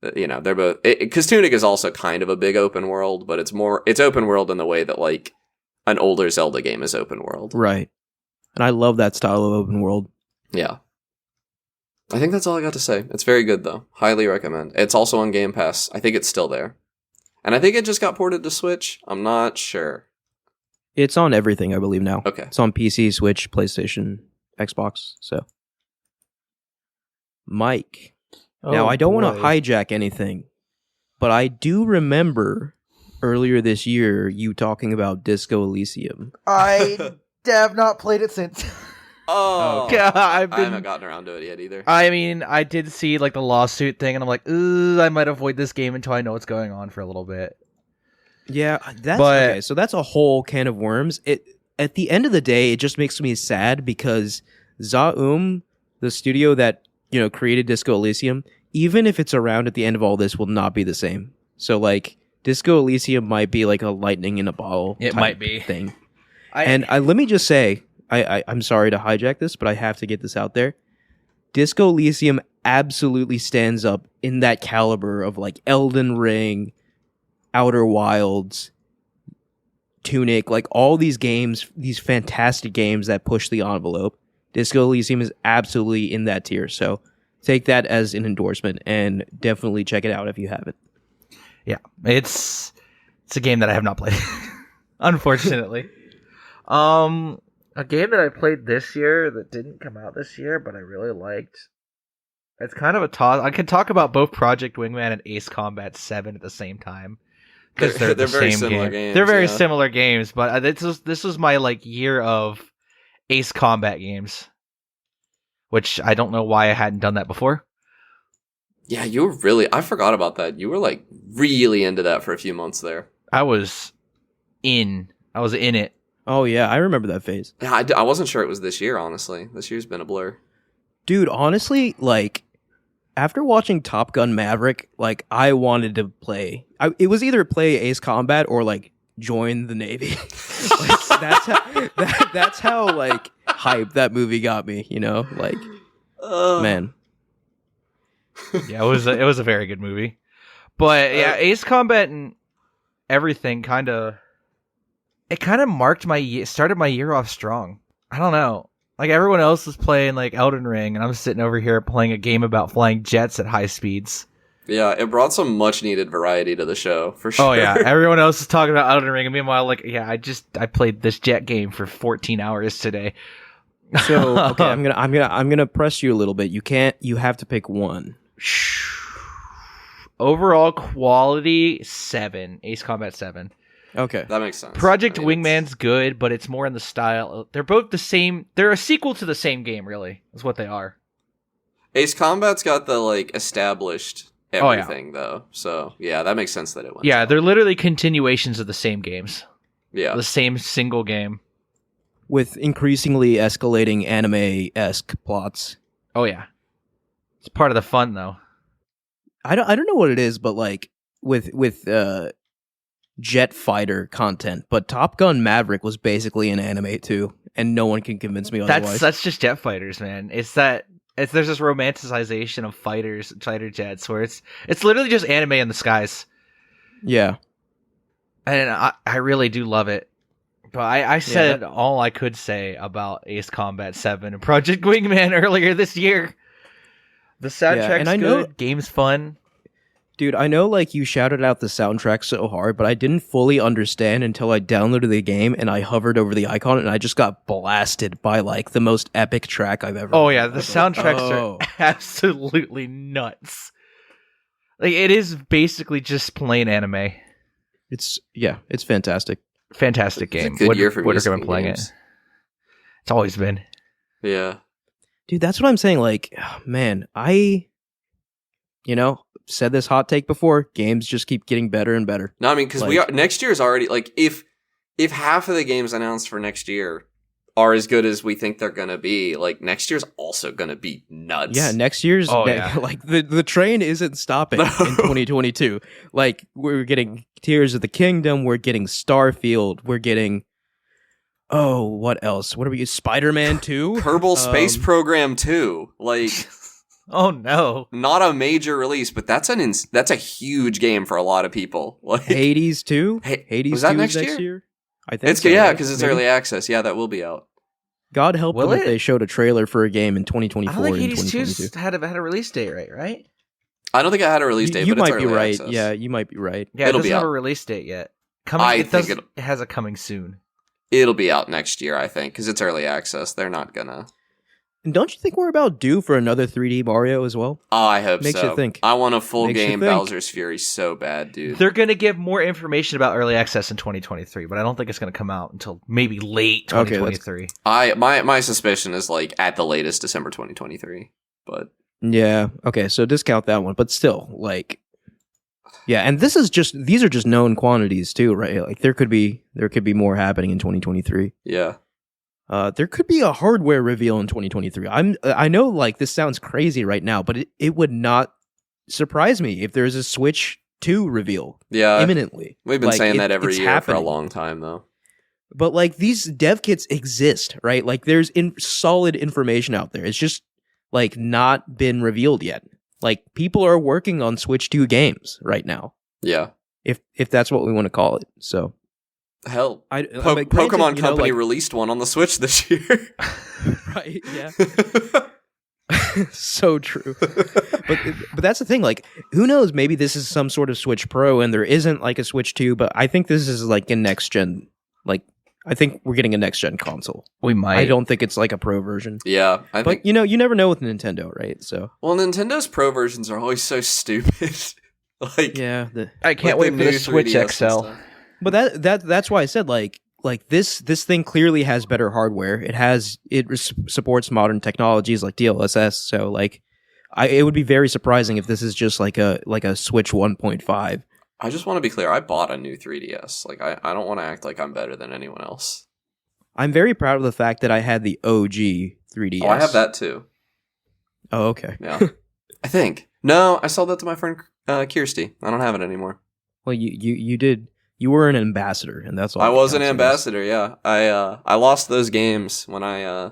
they're both, because Tunic is also kind of a big open world, but it's open world in the way that, like, an older Zelda game is open world. Right. And I love that style of open world. Yeah. I think that's all I got to say. It's very good, though. Highly recommend. It's also on Game Pass. I think it's still there. And I think it just got ported to Switch. I'm not sure. It's on everything, I believe, now. Okay. It's on PC, Switch, PlayStation, Xbox, so. Mike. Now, I don't want to hijack anything, but I do remember earlier this year you talking about Disco Elysium. I have not played it since. Oh, okay. I haven't gotten around to it yet either. I mean, I did see, like, the lawsuit thing, and I'm like, I might avoid this game until I know what's going on for a little bit. Yeah, okay. So that's a whole can of worms. At the end of the day, it just makes me sad because Zaum, the studio that created Disco Elysium, even if it's around at the end of all this, will not be the same. So, like, Disco Elysium might be like a lightning in a bottle. It might be thing. Let me just say, I'm sorry to hijack this, but I have to get this out there. Disco Elysium absolutely stands up in that caliber of, like, Elden Ring, Outer Wilds, Tunic, like, all these games, these fantastic games that push the envelope. Disco Elysium is absolutely in that tier, so take that as an endorsement and definitely check it out if you haven't. Yeah, it's a game that I have not played, unfortunately. A game that I played this year that didn't come out this year, but I really liked. It's kind of a toss. I could talk about both Project Wingman and Ace Combat 7 at the same time because they're the very same similar game. games. They're very similar games, but this was my, like, year of Ace Combat games, which I don't know why I hadn't done that before. Yeah, you were I forgot about that. You were, like, really into that for a few months there. I was in it. Oh yeah, I remember that phase. Yeah, I wasn't sure it was this year, honestly. This year's been a blur. Dude, honestly, like, after watching Top Gun Maverick, like, I wanted to play. It was either play Ace Combat or, like, join the Navy. Like, that's how like hype that movie got me. Like, man. Yeah, it was a very good movie. But yeah, Ace Combat and everything kind of marked started my year off strong. I don't know. Like, everyone else was playing, like, Elden Ring, and I'm sitting over here playing a game about flying jets at high speeds. Yeah, it brought some much needed variety to the show, for sure. Oh yeah, everyone else is talking about Elden Ring, and meanwhile, like, yeah, I played this jet game for 14 hours today. So okay, I'm gonna press you a little bit. You have to pick one. Overall quality 7. Ace Combat 7. Okay. That makes sense. Project I mean, Wingman's good, but it's more in the style. They're both the same. They're a sequel to the same game, really. Is what they are. Ace Combat's got the like established Oh, yeah. everything though, so yeah, that makes sense that it went. Yeah, they're literally continuations of the same games. Yeah, The same single game. With increasingly escalating anime-esque plots. Oh yeah, it's part of the fun though. I don't know what it is, but like with jet fighter content, but Top Gun Maverick was basically an anime too, and no one can convince me otherwise. That's just jet fighters, man. There's this romanticization of fighter jets, where it's literally just anime in the skies, Yeah. and I really do love it. But I said all I could say about Ace Combat 7 and Project Wingman earlier this year. The soundtrack's and I good, know- game's fun. Dude, I know like you shouted out the soundtrack so hard, but I didn't fully understand until I downloaded the game and I hovered over the icon and I just got blasted by like the most epic track I've ever Oh heard. yeah, the soundtracks Oh. are absolutely nuts. Like it is basically just plain anime. It's fantastic. Fantastic It's a game. good year for Would music recommend playing games. it. It's always been. Yeah. Dude, that's what I'm saying. Like, man, I said this hot take before. Games just keep getting better and better. No, I mean, because Like- next year's already like if half of the games announced for next year are as good as we think they're gonna be, like next year's also gonna be nuts. Yeah, next year's yeah. like the train isn't stopping No. in 2022. Like we're getting Tears of the Kingdom, we're getting Starfield, we're getting what else? What are we? Spider-Man 2? Kerbal Space Program 2, like Oh no. not a major release, but that's a huge game for a lot of people. Like Hades 2? Hey, Hades was that 2 next is next year? year? I think it's so, yeah, right? because it's Maybe? early access. Yeah, that will be out. God help Will them if it? they showed a trailer for a game in I 2024 don't think and Hades 2022. 2 had a release date, right? I don't think I had a release date, You but it's might be early right. access. Yeah, you might be right. Yeah, It'll it doesn't be have out. a release date yet. It It has a coming soon. It'll be out next year, I think, because it's early access. They're not gonna. And don't you think we're about due for another 3D Mario as well? Oh, I hope Makes so. you think. I want a full Makes you game think. Bowser's Fury so bad, dude. They're going to give more information about early access in 2023, but I don't think it's going to come out until maybe late Okay, 2023. My suspicion is like at the latest December 2023, but Yeah. Okay. So discount that one, but still, like, yeah. And these are just known quantities too, right? Like there could be more happening in 2023. yeah. There could be a hardware reveal in 2023. I know like this sounds crazy right now, but it would not surprise me if there's a Switch 2 reveal Yeah. imminently. We've been Like, saying that every it's year for a happening. long time, though. But like these dev kits exist, right? Like there's solid information out there. It's just like not been revealed yet. Like people are working on Switch 2 games right now, Yeah. if that's what we want to call it. So Hell, I Pokemon granted, Company like, released one on the Switch this year. right? Yeah, so true. But that's the thing. Like, who knows? Maybe this is some sort of Switch Pro, and there isn't like a Switch 2. But I think this is like a next gen. Like, I think we're getting a next gen console. We might. I don't think it's like a Pro version. Yeah, I think. But you never know with Nintendo, right? So Well, Nintendo's Pro versions are always so stupid. Like, yeah, I can't like wait for the new Switch 3DS and XL. stuff. but that's why I said like this thing clearly has better hardware. It supports modern technologies like DLSS. So like, it would be very surprising if this is just like a Switch 1.5. I just want to be clear. I bought a new 3DS. Like, I don't want to act like I'm better than anyone else. I'm very proud of the fact that I had the OG 3DS. Oh, I have that too. Oh, okay. Yeah, I think. No, I sold that to my friend Kirsty. I don't have it anymore. Well, you did. You were an ambassador, and that's all. I that was an counts, I guess. ambassador. Yeah, I lost those games when I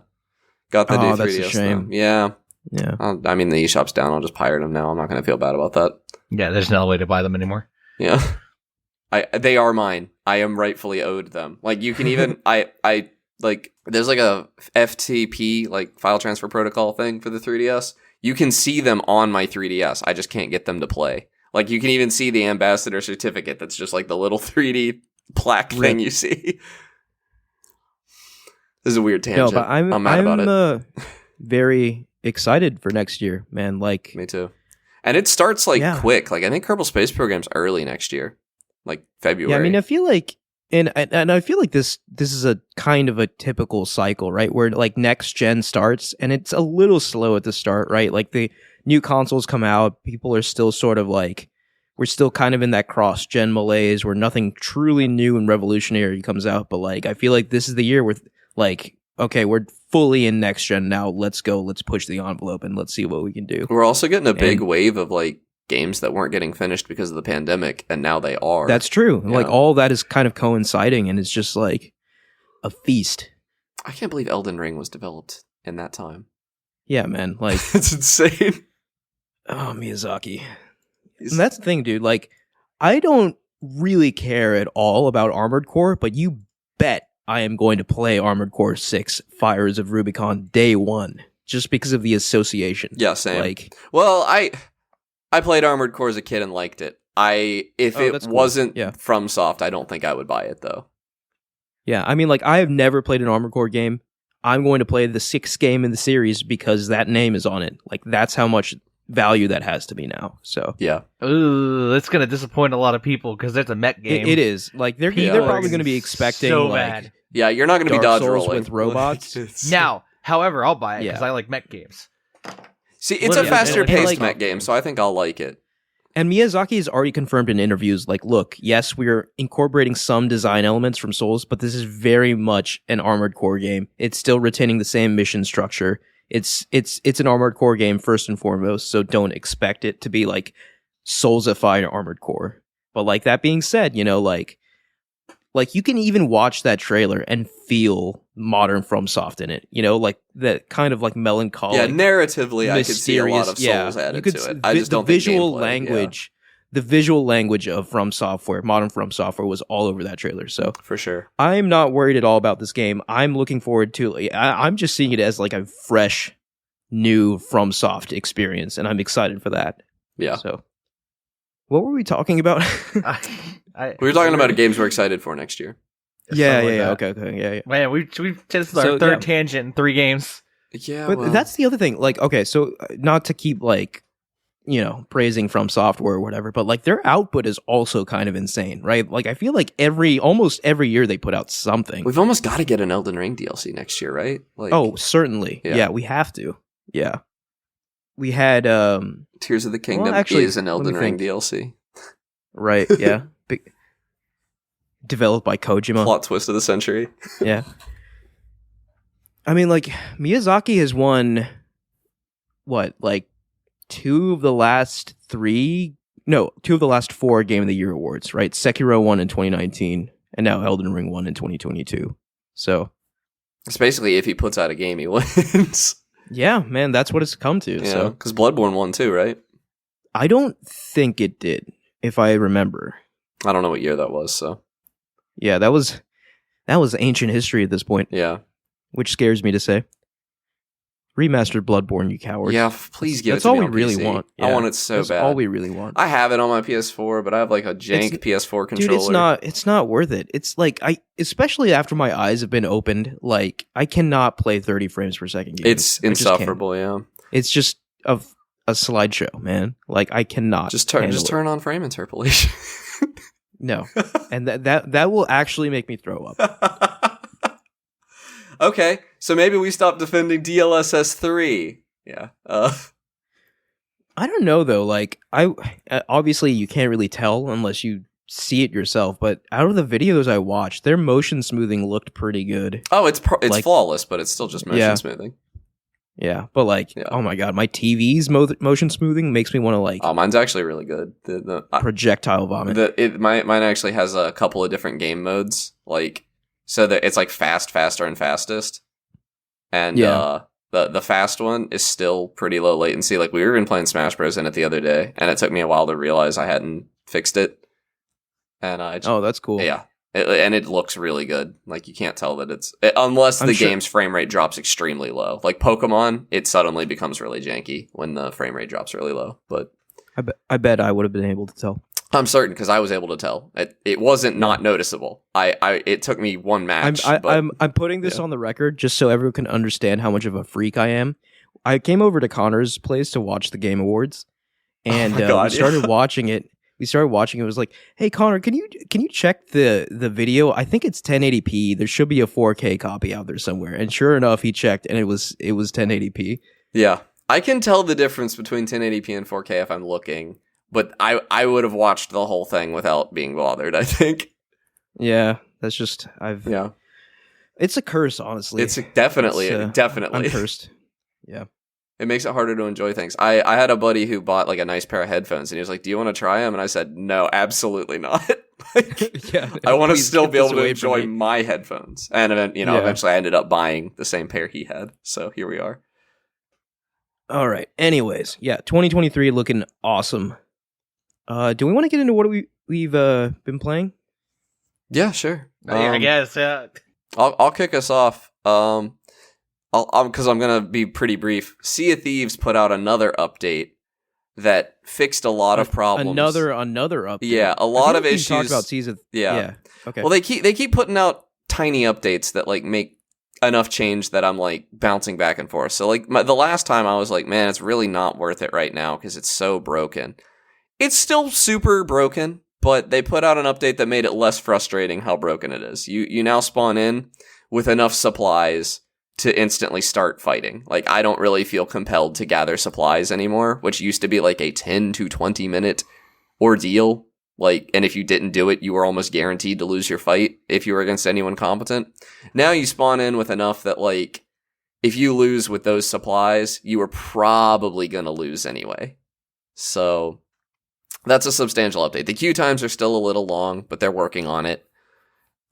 got the new 3DS. That's a shame. though. Yeah, Yeah. I mean the eShop's down. I'll just pirate them now. I'm not going to feel bad about that. Yeah, there's no way to buy them anymore. Yeah, they are mine. I am rightfully owed them. Like you can even I like there's like a FTP like file transfer protocol thing for the 3DS. You can see them on my 3DS. I just can't get them to play. Like you can even see the ambassador certificate. That's just like the little 3D plaque thing you see. This is a weird tangent. No, but I'm mad about it. very excited for next year, man. Like, Me too. And it starts like Yeah. quick. Like I think Kerbal Space Program's early next year, like February. Yeah, I mean, I feel like, and I feel like this is a kind of a typical cycle, right? Where like next gen starts, and it's a little slow at the start, right? Like the new consoles come out, people are still sort of like, we're still kind of in that cross gen malaise where nothing truly new and revolutionary comes out. But like, I feel like this is the year with like, okay, we're fully in next gen now. Let's go. Let's push the envelope and let's see what we can do. We're also getting a big And- wave of like games that weren't getting finished because of the pandemic, and now they are. That's true. Yeah. Like all that is kind of coinciding, and it's just like a feast. I can't believe Elden Ring was developed in that time. Yeah, man. Like, It's insane. oh, Miyazaki. And that's the thing, dude. Like, I don't really care at all about Armored Core, but you bet I am going to play Armored Core 6 Fires of Rubicon day one, just because of the association. Yeah, same. Like, Well, I played Armored Core as a kid and liked it. If Oh, it that's cool. wasn't Yeah. from Soft, I don't think I would buy it though. yeah, I mean, like, I have never played an Armored Core game. I'm going to play the 6th game in the series because that name is on it. Like, that's how much value that has to me now. So Yeah. Ooh, that's gonna disappoint a lot of people because that's a mech game. it is. Like, they're People probably are going to be expecting so like mad. Yeah, you're not going to be Dark dodge Souls rolling with robots. Now, however, I'll buy it because Yeah. I like mech games. See, it's a Yeah, faster and, paced like- mech game, so I think I'll like it. And Miyazaki has already confirmed in interviews, like, look, yes, we're incorporating some design elements from Souls, but this is very much an Armored Core game. It's still retaining the same mission structure. It's an Armored Core game first and foremost, so don't expect it to be like Soulsified Armored Core. But like that being said, you know, like you can even watch that trailer and feel modern FromSoft in it. You know, like that kind of like melancholic. Yeah, narratively, I could see a lot of mysterious- Souls you added could to s- it. I just don't the think visual gameplay, language. The visual language of From Software, modern From Software, was all over that trailer. So yeah, for sure. I'm not worried at all about this game. I'm looking forward to. I'm just seeing it as like a fresh, new FromSoft experience, and I'm excited for that. Yeah. So, what were we talking about? We were talking about games we're excited for next year. Something like that. Okay, yeah. Man, we've this is our So, third yeah. tangent in 3 games. Yeah, But well, that's the other thing. Like, okay, so not to keep like, you know, praising From Software or whatever, but like their output is also kind of insane, right? Like, I feel like almost every year they put out something. we've almost got to get an Elden Ring DLC next year, right? Like, Oh, certainly. Yeah. Yeah, we have to. Yeah. We had Tears of the Kingdom actually, is an let me Elden Ring think. DLC. right, yeah. Developed by Kojima. Plot twist of the century. Yeah. I mean, like, Miyazaki has won what, like 2 of the last 4 Game of the Year awards, right? Sekiro won in 2019, and now Elden Ring won in 2022. So, It's basically if he puts out a game, he wins. yeah, man, that's what it's come to. Yeah, So, because Bloodborne won too, right? I don't think it did, if I remember. I don't know what year that was, so Yeah, that was ancient history at this point, yeah. which scares me to say. Remastered Bloodborne, you cowards. Yeah, please give That's it to all me we on really PC. want. I Yeah, want it so That's bad. all we really want. I have it on my PS4, but I have like a jank PS4 controller. Dude, it's not worth it. It's like especially after my eyes have been opened, like I cannot play 30 frames per second games. It's I just can't. insufferable, yeah. It's just a slideshow, man. Like I cannot Just handle it. turn on frame interpolation. No. And that will actually make me throw up. Okay, so maybe we stop defending DLSS 3. Yeah. I don't know though, like I obviously you can't really tell unless you see it yourself, but out of the videos I watched, their motion smoothing looked pretty good. Oh, it's like- flawless, but it's still just motion Yeah. smoothing. Yeah, but like, Yeah. oh my god, my TV's motion smoothing makes me want to like Oh, mine's actually really good. projectile vomit. Mine actually has a couple of different game modes, like so that it's like fast, faster, and fastest. And Yeah. the fast one is still pretty low latency. Like we were even playing Smash Bros. In it the other day, and it took me a while to realize I hadn't fixed it. And I just, Oh, that's cool. yeah, and it looks really good. Like you can't tell that unless I'm the sure- game's frame rate drops extremely low. Like Pokemon, it suddenly becomes really janky when the frame rate drops really low. But I bet I would have been able to tell. I'm certain because I was able to tell. It wasn't not noticeable. It took me one match. I'm putting this yeah. on the record just so everyone can understand how much of a freak I am. I came over to Connor's place to watch the Game Awards, and my God, we started watching it. It was like, hey Connor, can you check the video? I think it's 1080p. There should be a 4K copy out there somewhere. And sure enough, he checked, and it was 1080p. Yeah, I can tell the difference between 1080p and 4K if I'm looking, but I would have watched the whole thing without being bothered, I think. Yeah, that's just It's a curse, honestly. It's definitely. I'm cursed. Yeah. It makes it harder to enjoy things. I had a buddy who bought like a nice pair of headphones, and he was like, "Do you want to try them?" And I said, "No, absolutely not." I want to still be able to enjoy my headphones. And then, eventually I ended up buying the same pair he had. So here we are. All right. Anyways, 2023 looking awesome. Do we want to get into what we've been playing? Yeah, sure. I guess. Yeah. I'll kick us off. Because I'm gonna be pretty brief. Sea of Thieves put out another update that fixed a lot of problems. Another update. Yeah, a lot of issues. Talked about season. Yeah. Okay. Well, they keep putting out tiny updates that like make enough change that I'm like bouncing back and forth. So like the last time I was like, man, it's really not worth it right now because it's so broken. It's still super broken, but they put out an update that made it less frustrating how broken it is. You now spawn in with enough supplies to instantly start fighting. Like, I don't really feel compelled to gather supplies anymore, which used to be like a 10 to 20 minute ordeal. Like, and if you didn't do it, you were almost guaranteed to lose your fight if you were against anyone competent. Now you spawn in with enough that, like, if you lose with those supplies, you are probably going to lose anyway. So that's a substantial update. The queue times are still a little long, but they're working on it.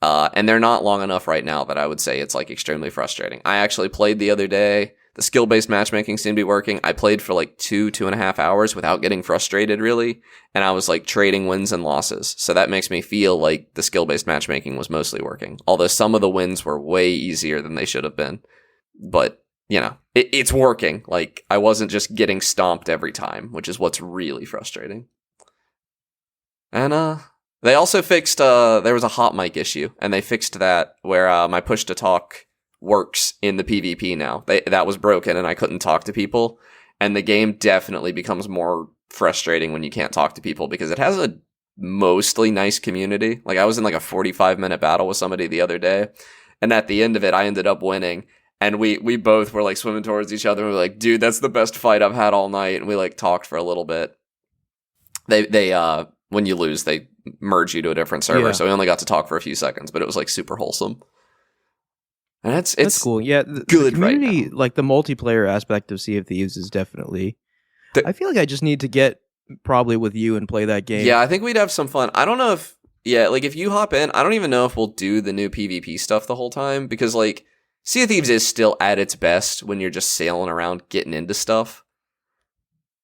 And they're not long enough right now that I would say it's like extremely frustrating. I actually played the other day. The skill-based matchmaking seemed to be working. I played for like 2.5 hours without getting frustrated really. And I was like trading wins and losses. So that makes me feel like the skill-based matchmaking was mostly working. Although some of the wins were way easier than they should have been. But, it's working. Like, I wasn't just getting stomped every time, which is what's really frustrating. And, they also fixed, there was a hot mic issue, and they fixed that where my push to talk works in the PvP now. That was broken, and I couldn't talk to people, and the game definitely becomes more frustrating when you can't talk to people, because it has a mostly nice community. Like, I was in like a 45-minute battle with somebody the other day, and at the end of it, I ended up winning, and we both were like swimming towards each other, and we were like, dude, that's the best fight I've had all night, and we like talked for a little bit. They when you lose, they merge you to a different server, so we only got to talk for a few seconds, but it was like super wholesome. And it's cool. Yeah, good the community, right now. Like the multiplayer aspect of Sea of Thieves is definitely. I feel like I just need to get probably with you and play that game. Yeah, I think we'd have some fun. I don't know if like if you hop in, I don't even know if we'll do the new PvP stuff the whole time, because like Sea of Thieves is still at its best when you're just sailing around getting into stuff.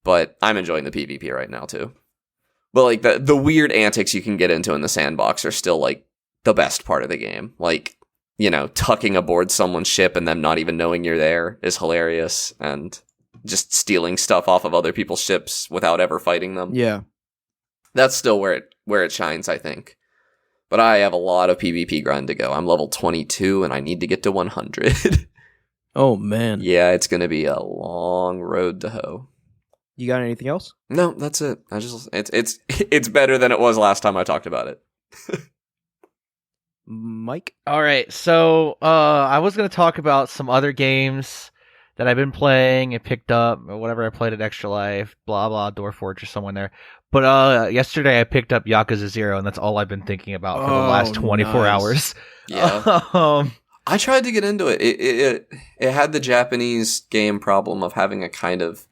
But I'm enjoying the PvP right now too. But like the weird antics you can get into in the sandbox are still like the best part of the game. Like, tucking aboard someone's ship and them not even knowing you're there is hilarious, and just stealing stuff off of other people's ships without ever fighting them. Yeah. That's still where it shines, I think. But I have a lot of PvP grind to go. I'm level 22 and I need to get to 100. Oh man. Yeah, it's going to be a long road to hoe. You got anything else? No, that's it. It's better than it was last time I talked about it. Mike? All right, so I was going to talk about some other games that I've been playing and picked up, or whatever. I played at Extra Life, blah, blah, Dwarf Fortress, someone there. But yesterday I picked up Yakuza 0, and that's all I've been thinking about for the last 24 hours. Yeah. I tried to get into it. It had the Japanese game problem of having a kind of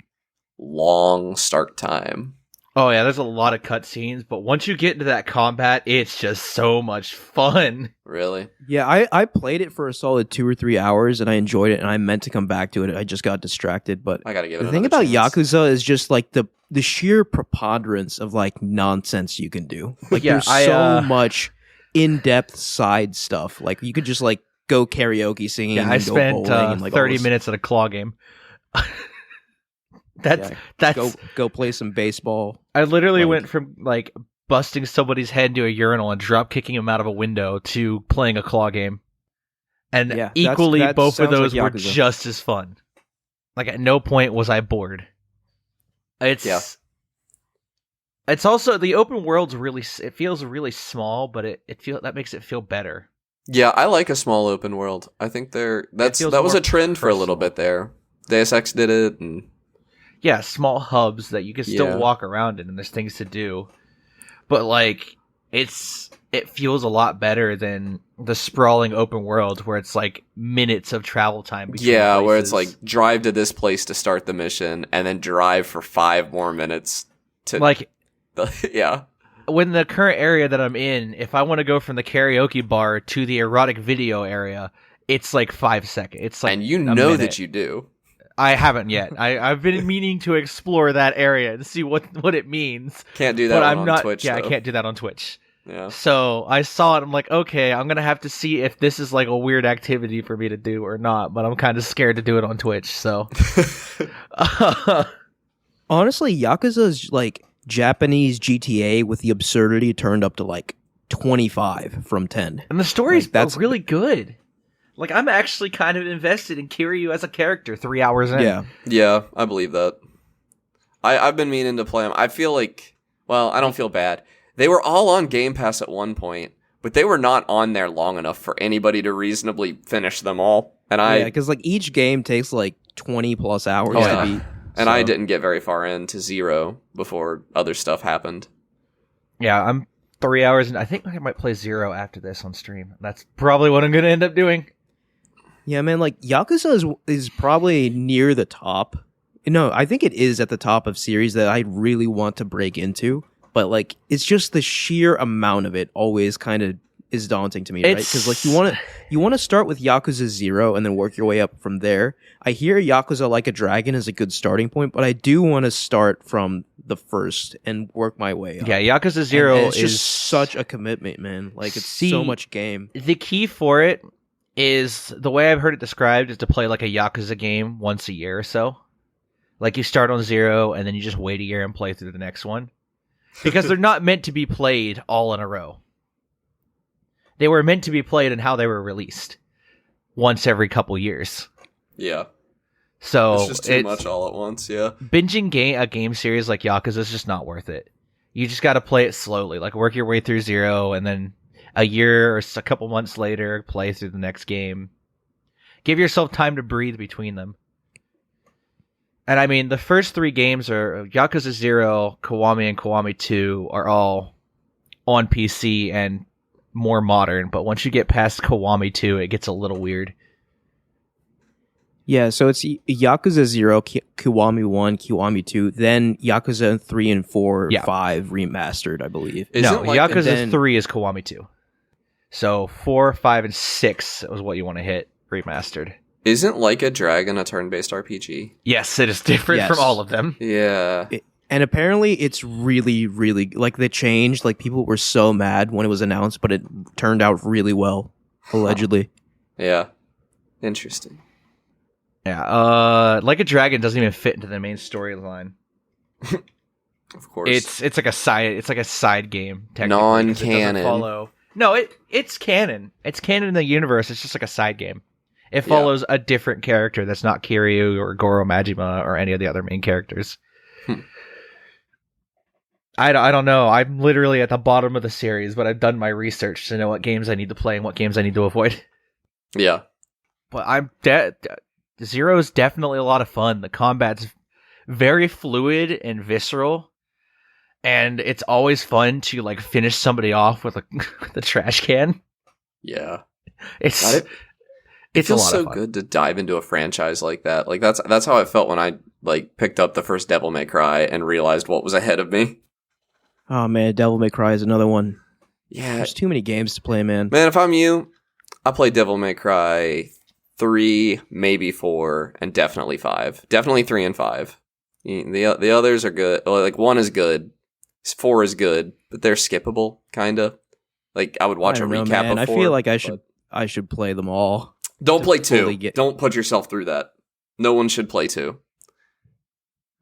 long start time. Oh yeah, there's a lot of cutscenes, but once you get into that combat, it's just so much fun. Really? Yeah, I played it for a solid 2 or 3 hours, and I enjoyed it, and I meant to come back to it. I just got distracted. But I gotta give it the thing another about chance. Yakuza is just like the sheer preponderance of like nonsense you can do. Like there's so much in-depth side stuff. Like you could just like go karaoke singing. Yeah, and I go spent bowling and, like, 30 minutes at a claw game. That's go play some baseball. I literally went from like busting somebody's head into a urinal and drop kicking him out of a window to playing a claw game. And equally, both of those were just as fun. Like at no point was I bored. It's It's also the open world's it feels really small, but that makes it feel better. Yeah, I like a small open world. I think that was a trend for a little bit there. Deus Ex did it, and yeah, small hubs that you can still walk around in, and there's things to do. But like, it feels a lot better than the sprawling open world where it's like minutes of travel time between places. Where it's like drive to this place to start the mission, and then drive for 5 more minutes to like. Yeah. When the current area that I'm in, if I want to go from the karaoke bar to the erotic video area, it's like 5 seconds. It's like and you know that you do. I haven't yet. I've been meaning to explore that area and see what it means. Can't do that on Twitch. Yeah, though. I can't do that on Twitch. Yeah. So I saw it. I'm like, okay, I'm gonna have to see if this is like a weird activity for me to do or not. But I'm kind of scared to do it on Twitch. So honestly, Yakuza's like Japanese GTA with the absurdity turned up to like 25 from 10. And the story's that's really good. Like, I'm actually kind of invested in Kiryu as a character 3 hours in. Yeah, I believe that. I've been meaning to play them. I feel like, well, I don't feel bad. They were all on Game Pass at one point, but they were not on there long enough for anybody to reasonably finish them all. And because like each game takes like 20 plus hours to beat. And I didn't get very far into 0 before other stuff happened. Yeah, I'm 3 hours in. I think I might play 0 after this on stream. That's probably what I'm going to end up doing. Yeah, man, like Yakuza is probably near the top. No, I think it is at the top of series that I really want to break into. But like, it's just the sheer amount of it always kind of is daunting to me, right? Because like you want to start with Yakuza 0 and then work your way up from there. I hear Yakuza Like a Dragon is a good starting point, but I do want to start from the first and work my way up. Yeah, Yakuza 0 is just such a commitment, man. Like it's so much game. The key for it is, the way I've heard it described, is to play like a Yakuza game once a year or so. Like you start on 0 and then you just wait a year and play through the next one. Because they're not meant to be played all in a row. They were meant to be played in how they were released. Once every couple years. Yeah. So it's just too much all at once, yeah. Binging a game series like Yakuza is just not worth it. You just got to play it slowly. Like work your way through 0 and then a year or a couple months later, play through the next game. Give yourself time to breathe between them. And I mean, the first 3 games are Yakuza 0, Kiwami, and Kiwami 2 are all on PC and more modern. But once you get past Kiwami 2, it gets a little weird. Yeah, so it's Yakuza 0, Kiwami 1, Kiwami 2, then Yakuza 3 and 4, 5 remastered, I believe. Yakuza 3 is Kiwami 2. So 4, 5, and 6 was what you want to hit remastered. Isn't Like a Dragon a turn-based RPG? Yes, it is different from all of them. Yeah. And apparently it's really, really, like the change, like people were so mad when it was announced, but it turned out really well, allegedly. Yeah. Interesting. Yeah, Like a Dragon doesn't even fit into the main storyline. Of course. It's like a side game, technically. Non-canon. No, it's canon. It's canon in the universe. It's just like a side game. It follows a different character that's not Kiryu or Goro Majima or any of the other main characters. I don't know. I'm literally at the bottom of the series, but I've done my research to know what games I need to play and what games I need to avoid. Yeah. But Zero is definitely a lot of fun. The combat's very fluid and visceral. And it's always fun to like finish somebody off with the trash can. Yeah. It's It feels so good to dive into a franchise like that. Like that's how I felt when I like picked up the first Devil May Cry and realized what was ahead of me. Oh man, Devil May Cry is another one. Yeah, there's too many games to play, man. Man, if I'm you, I play Devil May Cry 3, maybe 4, and definitely 5. Definitely 3 and 5. The others are good. Like 1 is good, 4 is good, but they're skippable, kind of. Like I would watch a recap man. of 4. I feel like I should play them all. Don't play 2. Don't put yourself through that. No one should play 2.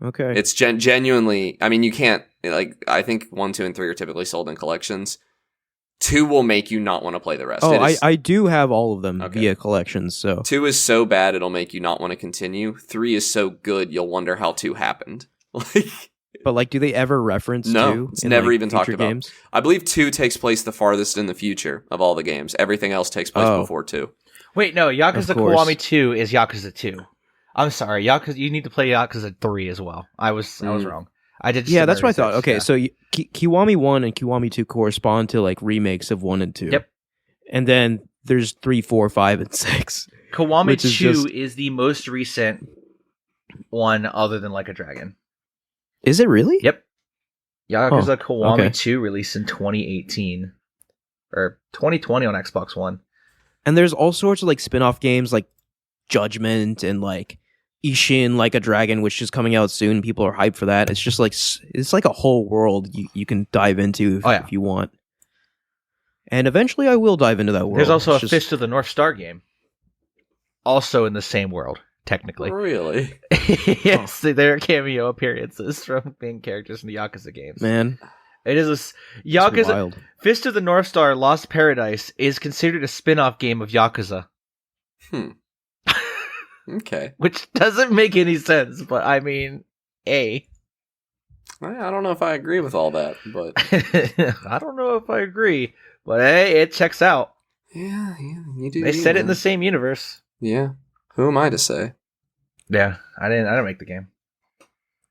Okay. It's genuinely... I mean, you can't... Like, I think 1, 2, and 3 are typically sold in collections. 2 will make you not want to play the rest. Oh, I do have all of them via collections, so... 2 is so bad it'll make you not want to continue. 3 is so good you'll wonder how 2 happened. Like... But like, do they ever reference No, 2? it's in, never like, even talked future about. games? I believe 2 takes place the farthest in the future of all the games. Everything else takes place before 2. Wait, no, Yakuza Of course. Kiwami 2 is Yakuza 2. I'm sorry, Yakuza. You need to play Yakuza 3 as well. I was wrong. I did. Yeah, that's what I thought. research, Okay, yeah. so Kiwami 1 and Kiwami 2 correspond to like remakes of 1 and 2. Yep. And then there's 3, 4, 5, and 6. Kiwami which 2 is is the most recent one, other than Like a Dragon. Is it really? Yep. Yakuza Kiwami okay. 2 released in 2018 or 2020 on Xbox One. And there's all sorts of like spin-off games like Judgment and like Ishin Like a Dragon, which is coming out soon. People are hyped for that. It's just like it's like a whole world you can dive into if you want. And eventually I will dive into that world. There's also It's a Fist of the North Star game. Also in the same world, technically. Really? Yes, there are cameo appearances from main characters in the Yakuza games. Man, It is it's Yakuza. wild. Fist of the North Star Lost Paradise is considered a spin-off game of Yakuza, Okay. which doesn't make any sense, but I mean, I don't know if I agree with all that, but I don't know if I agree, but hey, it checks out. yeah, you do. They set it in the same universe. Yeah. Who am I to say? Yeah, I didn't make the game.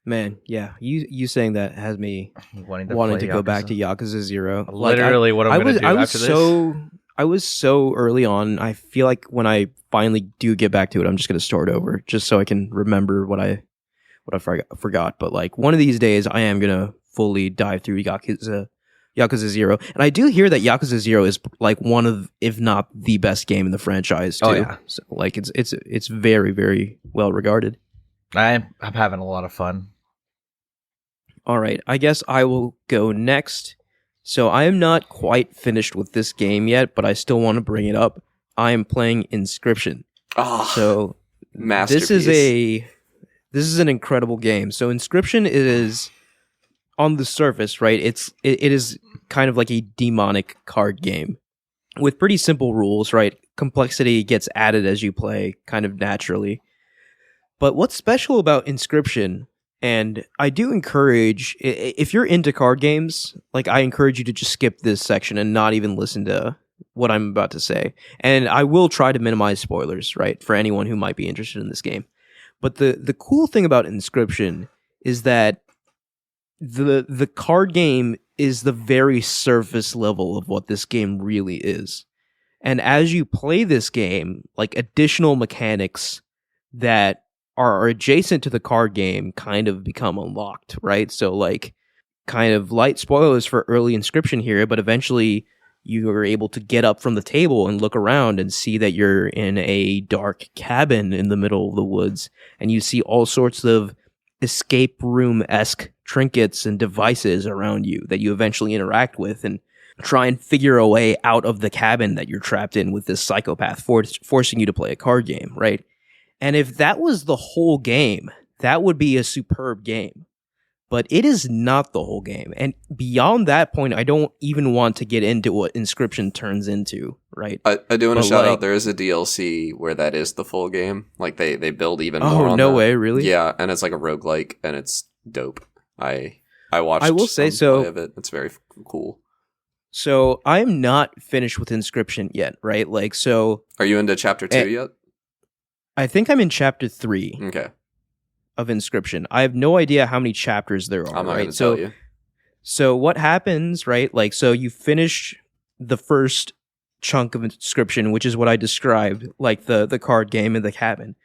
Man, yeah. You saying that has me Wanting to wanting play to go back Yakuza. to Yakuza 0. Literally what I'm going to do after this. I was so early on. I feel like when I finally do get back to it, I'm just going to start over just so I can remember what I forgot. But like one of these days, I am going to fully dive through Yakuza 0. And I do hear that Yakuza 0 is like one of, if not the best game in the franchise too. Oh, yeah. So like it's very, very well regarded. I'm having a lot of fun. All right, I guess I will go next. So I am not quite finished with this game yet, but I still want to bring it up. I am playing Inscryption. Oh, So masterpiece. this is an incredible game. So Inscryption is on the surface, right? It is kind of like a demonic card game with pretty simple rules, right? Complexity gets added as you play, kind of naturally. But what's special about Inscryption, and I do encourage, if you're into card games, like I encourage you to just skip this section and not even listen to what I'm about to say. And I will try to minimize spoilers, right, for anyone who might be interested in this game. But the cool thing about Inscryption is that the card game is the very surface level of what this game really is. And as you play this game, like additional mechanics that are adjacent to the card game kind of become unlocked, right? So like kind of light spoilers for early Inscryption here, but eventually you are able to get up from the table and look around and see that you're in a dark cabin in the middle of the woods, and you see all sorts of escape room-esque trinkets and devices around you that you eventually interact with and try and figure a way out of the cabin that you're trapped in with this psychopath forcing you to play a card game, right? And if that was the whole game, that would be a superb game. But it is not the whole game. And beyond that point, I don't even want to get into what Inscryption turns into, right? I do want to But shout like- out, there is a DLC where that is the full game. Like they build even more Oh, on no that. way, really? Yeah, and it's like a roguelike, and it's dope. I watched I will say some play so. of it. It's very cool. So I'm not finished with Inscryption yet, right? Like, so Are you into chapter 2 yet? I think I'm in chapter 3 Okay. of Inscryption. I have no idea how many chapters there are, I'm not right? going to tell you. So what happens, right? Like, so you finish the first chunk of Inscryption, which is what I described, like the card game in the cabin.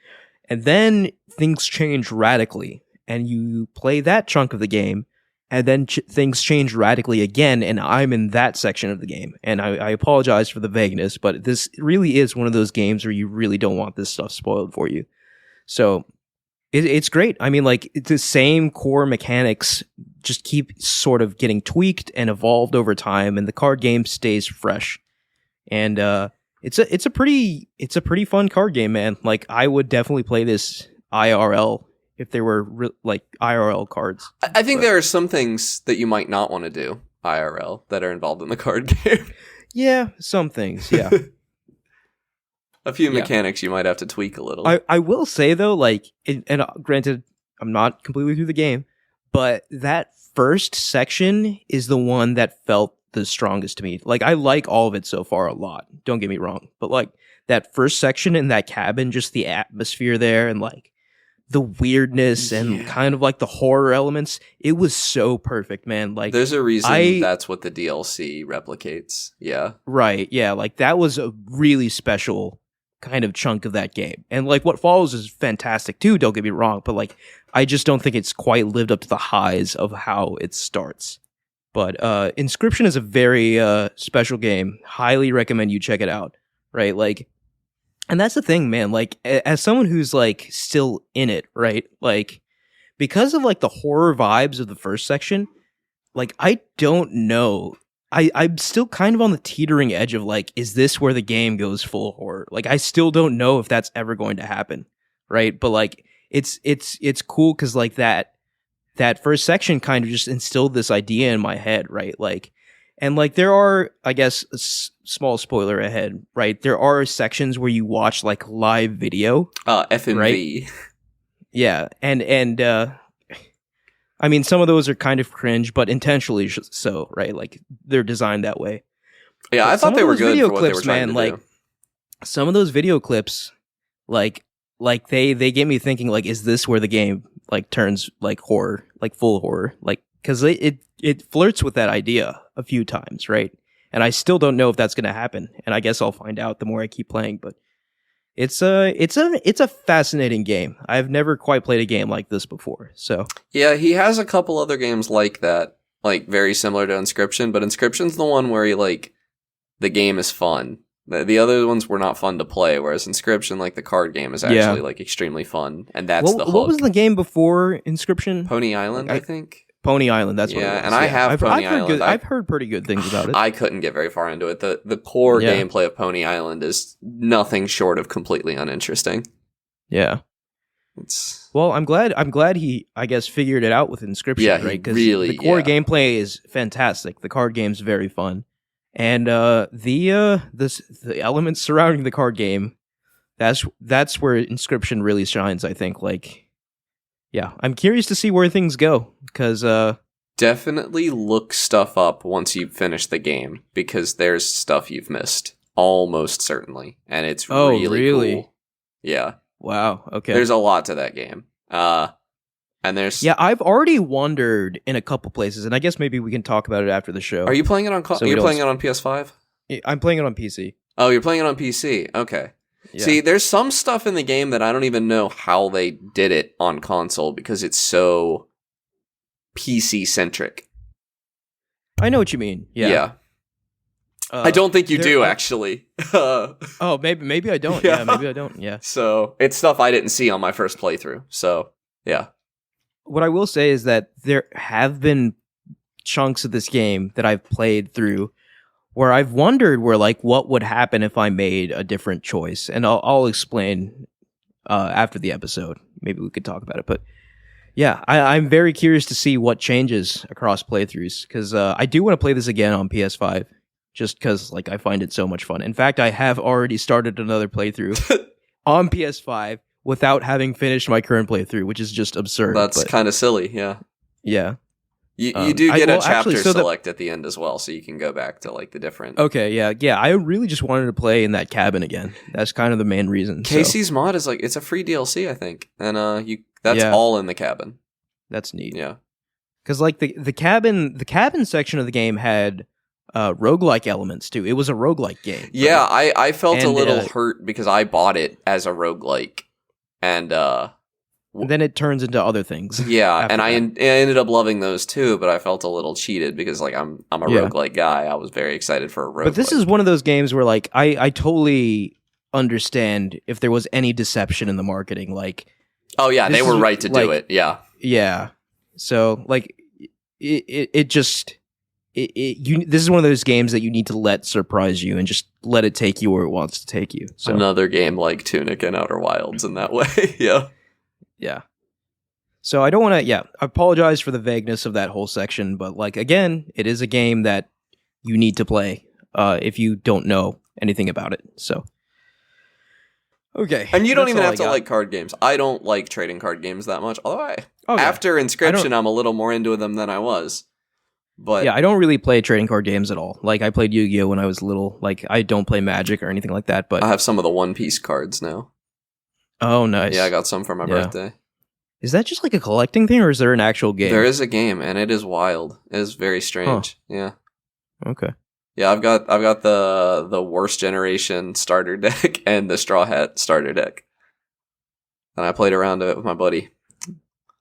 And then things change radically, and you play that chunk of the game, and then things change radically again, and I'm in that section of the game. And I apologize for the vagueness, but this really is one of those games where you really don't want this stuff spoiled for you. So it's great. I mean, like, it's the same core mechanics just keep sort of getting tweaked and evolved over time, and the card game stays fresh. And it's a pretty fun card game, man. Like, I would definitely play this IRL if there were like IRL cards. I think there are some things that you might not want to do IRL that are involved in the card game. Yeah, some things. Yeah. A few Yeah. mechanics you might have to tweak a little. I will say though, like, and granted, I'm not completely through the game, but that first section is the one that felt the strongest to me. Like, I like all of it so far a lot. Don't get me wrong. But, like, that first section in that cabin, just the atmosphere there and, like, the weirdness and kind of, like, the horror elements, it was so perfect, man. Like, there's a reason that's what the DLC replicates. Yeah. Right, yeah. Like, that was a really special kind of chunk of that game. And, like, what follows is fantastic, too, don't get me wrong. But, like, I just don't think it's quite lived up to the highs of how it starts. But Inscryption is a very special game. Highly recommend you check it out. Right? Like, and that's the thing, man. Like, as someone who's like still in it, right? Like, because of like the horror vibes of the first section, like, I don't know. I'm still kind of on the teetering edge of like, is this where the game goes full horror? Like, I still don't know if that's ever going to happen. Right? But like, it's cool because like that first section kind of just instilled this idea in my head, right? Like, and like there are, I guess, small spoiler ahead, right? There are sections where you watch like live video, FMV, right? Yeah, and I mean, some of those are kind of cringe, but intentionally so, right? Like they're designed that way. Yeah, but I thought they were good for what they were trying to do. Like some of those video clips, like they get me thinking, like, is this where the game like turns like horror, like full horror, like, because it flirts with that idea a few times, right? And I still don't know if that's going to happen, and I guess I'll find out the more I keep playing. But it's a fascinating game. I've never quite played a game like this before. So yeah, he has a couple other games like that, like very similar to Inscryption, but Inscryption's the one where he like the game is fun. The other ones were not fun to play, whereas Inscryption, like the card game, is actually like extremely fun, and that's the hook. What was the game before Inscryption? Pony Island, I think. Pony Island, that's what it was. And I have Pony Island. I've heard pretty good things about it. I couldn't get very far into it. The core gameplay of Pony Island is nothing short of completely uninteresting. Yeah. Well, I'm glad he, I guess, figured it out with Inscryption, right? Because the core gameplay is fantastic. The card game's very fun. And the elements surrounding the card game, that's where Inscryption really shines, I think. Like, yeah, I'm curious to see where things go, because definitely look stuff up once you finish the game, because there's stuff you've missed, almost certainly, and it's really cool. Yeah. Wow. Okay. There's a lot to that game. And there's I've already wandered in a couple places, and I guess maybe we can talk about it after the show. Are you playing it on you're playing it on PS5? I'm playing it on PC. Oh, you're playing it on PC. Okay. Yeah. See, there's some stuff in the game that I don't even know how they did it on console because it's so PC centric. I know what you mean. Yeah. I don't think you do, actually. Oh, maybe I don't. Yeah, maybe I don't. Yeah. So it's stuff I didn't see on my first playthrough. So yeah. What I will say is that there have been chunks of this game that I've played through where I've wondered what would happen if I made a different choice, and I'll explain after the episode. Maybe we could talk about it, but yeah, I'm very curious to see what changes across playthroughs, because I do want to play this again on PS5, just because like I find it so much fun. In fact, I have already started another playthrough on PS5 without having finished my current playthrough, which is just absurd. That's kind of silly, yeah. Yeah. You do get a chapter select at the end as well, so you can go back to like the different... Okay, yeah. I really just wanted to play in that cabin again. That's kind of the main reason. Casey's mod is like, it's a free DLC, I think. And that's all in the cabin. That's neat. Yeah. Because like the cabin section of the game had roguelike elements too. It was a roguelike game. Yeah, right? I felt a little hurt because I bought it as a roguelike. And then it turns into other things. Yeah, and I ended up loving those too, but I felt a little cheated because like I'm a roguelike guy. I was very excited for a roguelike. But this is one of those games where like I totally understand if there was any deception in the marketing. Like, oh yeah, they were right to do it. Yeah. Yeah. So like this is one of those games that you need to let surprise you and just let it take you where it wants to take you. So another game like Tunic and Outer Wilds in that way. Yeah. Yeah. So I don't want to, I apologize for the vagueness of that whole section, but like, again, it is a game that you need to play if you don't know anything about it. So, okay. And you don't even have to like card games. I don't like trading card games that much, although Oh, yeah. After I Inscryption, don't- I'm a little more into them than I was. But Yeah, I don't really play trading card games at all. Like, I played Yu-Gi-Oh when I was little. Like, I don't play Magic or anything like that. But I have some of the One Piece cards now. oh, nice. Yeah, I got some for my Yeah. birthday. Is that just like a collecting thing, or is there an actual game? There is a game, and it is wild. It is very strange. Yeah. Okay. Yeah, I've got the worst generation starter deck and the Straw Hat starter deck. And I played around it with my buddy.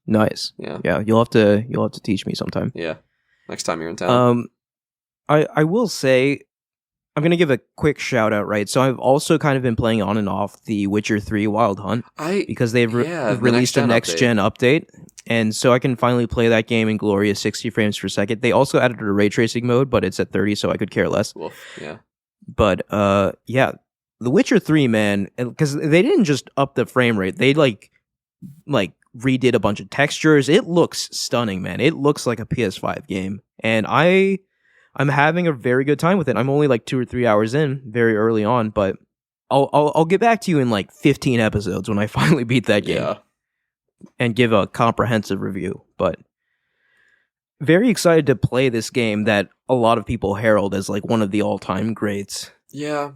Nice. Yeah. Yeah, you'll have to teach me sometime. Yeah. Next time you're in town. I will say, I'm gonna give a quick shout out, right? So I've also kind of been playing on and off the Witcher 3 Wild Hunt because they've the released a next next gen gen update, and so I can finally play that game in glorious 60 frames per second. They also added a ray tracing mode, but it's at 30, so I could care less. Woof. Yeah. But yeah, The Witcher 3, man, because they didn't just up the frame rate, they like redid a bunch of textures. It looks stunning, man. It looks like a PS5 game, and I'm having a very good time with it. I'm only like 2 or 3 hours in, very early on, but I'll get back to you in like 15 episodes when I finally beat that game Yeah. and give a comprehensive review. But very excited to play this game that a lot of people herald as like one of the all-time greats. Yeah.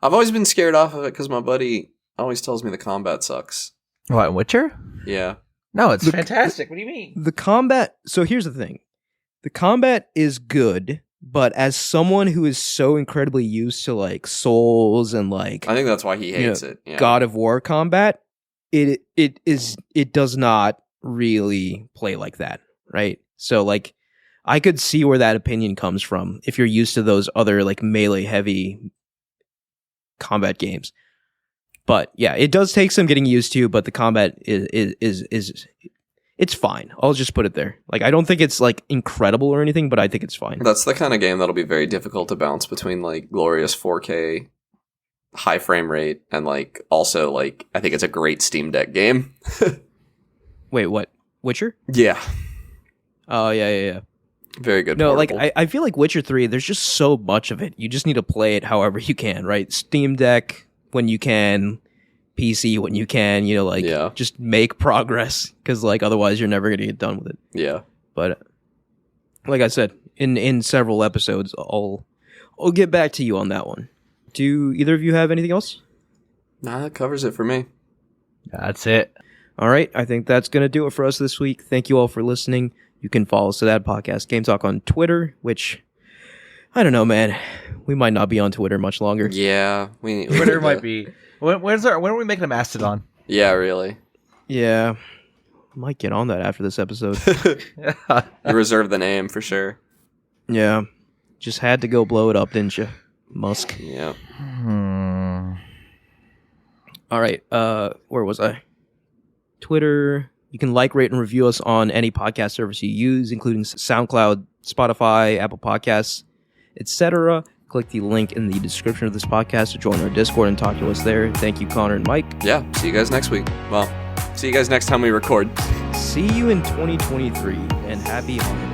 I've always been scared off of it because my buddy always tells me the combat sucks. What, Witcher? Yeah. No, it's fantastic. What do you mean? The combat, so here's the thing. The combat is good, but as someone who is so incredibly used to like Souls and like I think that's why he hates it. Yeah. God of War combat, it does not really play like that, right? So like I could see where that opinion comes from if you're used to those other like melee heavy combat games. But yeah, it does take some getting used to, but the combat is it's fine. I'll just put it there. Like, I don't think it's like incredible or anything, but I think it's fine. That's the kind of game that'll be very difficult to bounce between like glorious 4K high frame rate and like also like I think it's a great Steam Deck game. Wait, what? Witcher? Yeah. Oh, yeah. Very good. No, portable. like I feel like Witcher 3, there's just so much of it. You just need to play it however you can, right? Steam Deck when you can, PC when you can, you know, like just make progress because like otherwise you're never gonna get done with it. Yeah. But like I said, in several episodes, I'll get back to you on that one. Do either of you have anything else? Nah, that covers it for me. That's it. All right, I think that's gonna do it for us this week. Thank you all for listening. You can follow us at that podcast, Game Talk on Twitter, which I don't know, man. We might not be on Twitter much longer. Yeah, we Twitter might be. When are we making a Mastodon? Yeah, really. Yeah, might get on that after this episode. You reserve the name for sure. Yeah, just had to go blow it up, didn't you, Musk? Yeah. All right, where was I? Twitter. You can like, rate, and review us on any podcast service you use, including SoundCloud, Spotify, Apple Podcasts, etc. Click the link in the description of this podcast to join our Discord and talk to us there. Thank you, Connor and Mike. Yeah, see you guys next week. Well, see you guys next time we record. See you in 2023, and happy holidays.